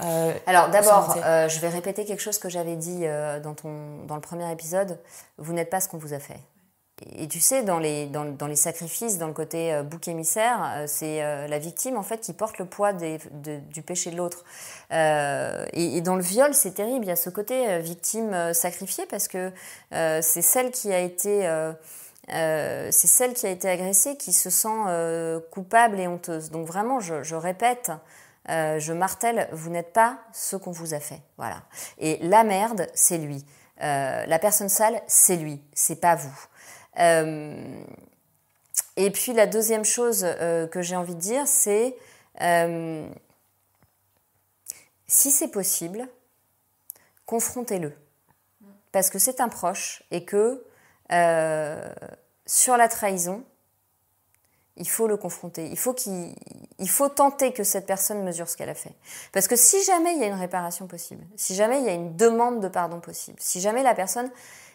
Alors d'abord, je vais répéter quelque chose que j'avais dit dans le premier épisode. Vous n'êtes pas ce qu'on vous a fait. Et tu sais, dans les sacrifices, dans le côté bouc émissaire, c'est la victime en fait qui porte le poids du péché de l'autre. Et dans le viol, c'est terrible. Il y a ce côté victime sacrifiée parce que c'est celle qui a été agressée qui se sent coupable et honteuse. Donc vraiment, je répète. Je martèle, vous n'êtes pas ce qu'on vous a fait. Voilà. Et la merde, c'est lui. La personne sale, c'est lui. C'est pas vous. Et puis la deuxième chose que j'ai envie de dire, c'est si c'est possible, confrontez-le. Parce que c'est un proche et que sur la trahison, il faut le confronter. Il faut tenter que cette personne mesure ce qu'elle a fait. Parce que si jamais il y a une réparation possible, si jamais il y a une demande de pardon possible, si jamais la personne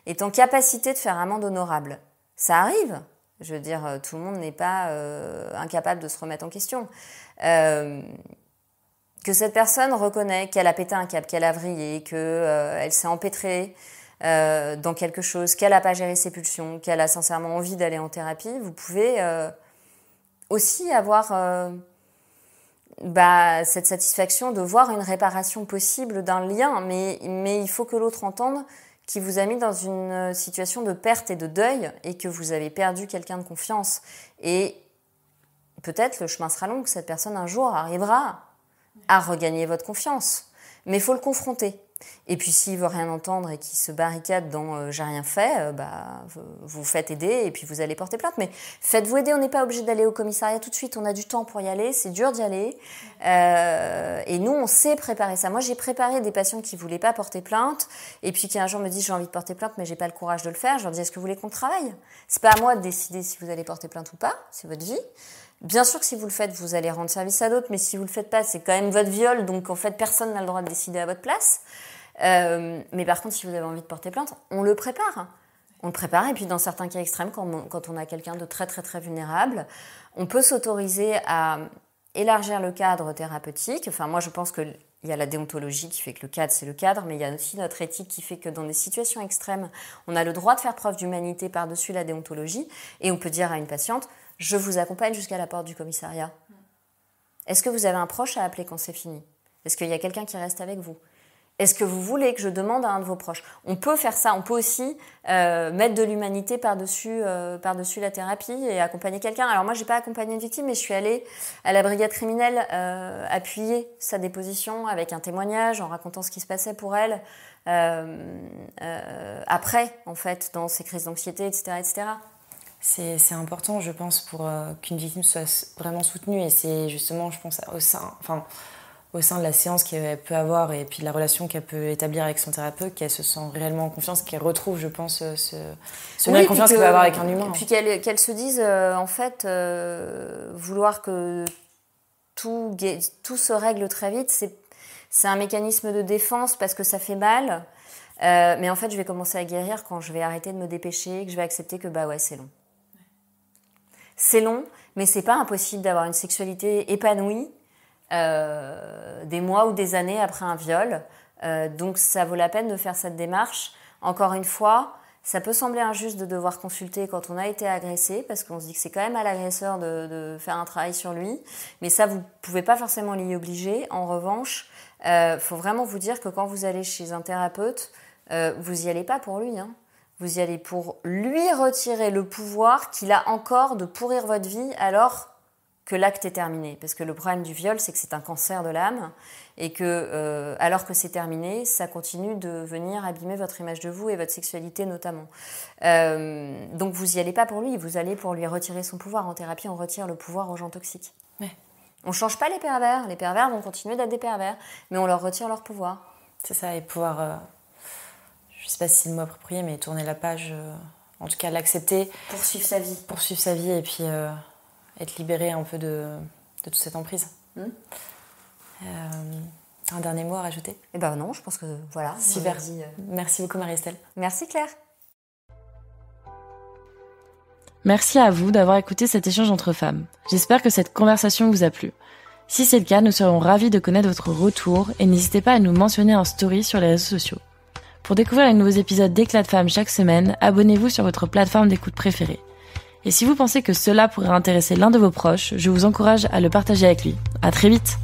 est en capacité de faire amende honorable, ça arrive. Je veux dire, tout le monde n'est pas incapable de se remettre en question. Que cette personne reconnaît qu'elle a pété un câble, qu'elle a vrillé, qu'elle s'est empêtrée dans quelque chose, qu'elle n'a pas géré ses pulsions, qu'elle a sincèrement envie d'aller en thérapie, vous pouvez aussi avoir cette satisfaction de voir une réparation possible d'un lien, mais il faut que l'autre entende qui vous a mis dans une situation de perte et de deuil et que vous avez perdu quelqu'un de confiance. Et peut-être le chemin sera long, que cette personne un jour arrivera à regagner votre confiance. Mais il faut le confronter. Et puis s'il veut rien entendre et qu'il se barricade dans j'ai rien fait, vous faites aider et puis vous allez porter plainte. Mais faites-vous aider, on n'est pas obligé d'aller au commissariat tout de suite, on a du temps pour y aller, c'est dur d'y aller. Et nous, on sait préparer ça. Moi, j'ai préparé des patients qui voulaient pas porter plainte et puis qui un jour me disent j'ai envie de porter plainte mais j'ai pas le courage de le faire. Je leur dis est-ce que vous voulez qu'on travaille? C'est pas à moi de décider si vous allez porter plainte ou pas, c'est votre vie. Bien sûr que si vous le faites, vous allez rendre service à d'autres, mais si vous le faites pas, c'est quand même votre viol, donc en fait, personne n'a le droit de décider à votre place. Mais par contre, si vous avez envie de porter plainte, on le prépare. On le prépare, et puis dans certains cas extrêmes, quand on a quelqu'un de très très très vulnérable, on peut s'autoriser à élargir le cadre thérapeutique. Enfin, moi, je pense qu'il y a la déontologie qui fait que le cadre, c'est le cadre, mais il y a aussi notre éthique qui fait que dans des situations extrêmes, on a le droit de faire preuve d'humanité par-dessus la déontologie, et on peut dire à une patiente je vous accompagne jusqu'à la porte du commissariat. Est-ce que vous avez un proche à appeler quand c'est fini? Est-ce qu'il y a quelqu'un qui reste avec vous? Est-ce que vous voulez que je demande à un de vos proches? On peut faire ça. On peut aussi mettre de l'humanité par-dessus la thérapie et accompagner quelqu'un. Alors moi, j'ai pas accompagné une victime, mais je suis allée à la brigade criminelle appuyer sa déposition avec un témoignage en racontant ce qui se passait pour elle après, en fait, dans ses crises d'anxiété, etc., etc. C'est important, je pense, pour qu'une victime soit vraiment soutenue. Et c'est justement, je pense, au sein de la séance qu'elle peut avoir et puis de la relation qu'elle peut établir avec son thérapeute, qu'elle se sent réellement en confiance, qu'elle retrouve, je pense, ce lien de confiance qu'elle peut avoir avec un humain. Et puis qu'elle se dise, en fait, vouloir que tout se règle très vite, c'est un mécanisme de défense parce que ça fait mal. Mais en fait, je vais commencer à guérir quand je vais arrêter de me dépêcher, que je vais accepter que bah ouais, c'est long. C'est long, mais c'est pas impossible d'avoir une sexualité épanouie des mois ou des années après un viol. Donc ça vaut la peine de faire cette démarche. Encore une fois, ça peut sembler injuste de devoir consulter quand on a été agressé, parce qu'on se dit que c'est quand même à l'agresseur de faire un travail sur lui. Mais ça, vous pouvez pas forcément l'y obliger. En revanche, faut vraiment vous dire que quand vous allez chez un thérapeute, vous y allez pas pour lui, hein. Vous y allez pour lui retirer le pouvoir qu'il a encore de pourrir votre vie alors que l'acte est terminé. Parce que le problème du viol, c'est que c'est un cancer de l'âme et que, alors que c'est terminé, ça continue de venir abîmer votre image de vous et votre sexualité notamment. Donc vous y allez pas pour lui, vous allez pour lui retirer son pouvoir. En thérapie, on retire le pouvoir aux gens toxiques. Ouais. On change pas les pervers. Les pervers vont continuer d'être des pervers, mais on leur retire leur pouvoir. C'est ça, et pouvoir... je sais pas si c'est le mot approprié, mais tourner la page, en tout cas l'accepter. Poursuivre sa vie. Poursuivre sa vie et puis être libéré un peu de toute cette emprise. Un dernier mot à rajouter ? Eh ben non, je pense que voilà. Super. Merci beaucoup Marie-Estelle. Merci Claire. Merci à vous d'avoir écouté cet échange entre femmes. J'espère que cette conversation vous a plu. Si c'est le cas, nous serions ravis de connaître votre retour et n'hésitez pas à nous mentionner en story sur les réseaux sociaux. Pour découvrir les nouveaux épisodes d'Éclat de Femmes chaque semaine, abonnez-vous sur votre plateforme d'écoute préférée. Et si vous pensez que cela pourrait intéresser l'un de vos proches, je vous encourage à le partager avec lui. À très vite!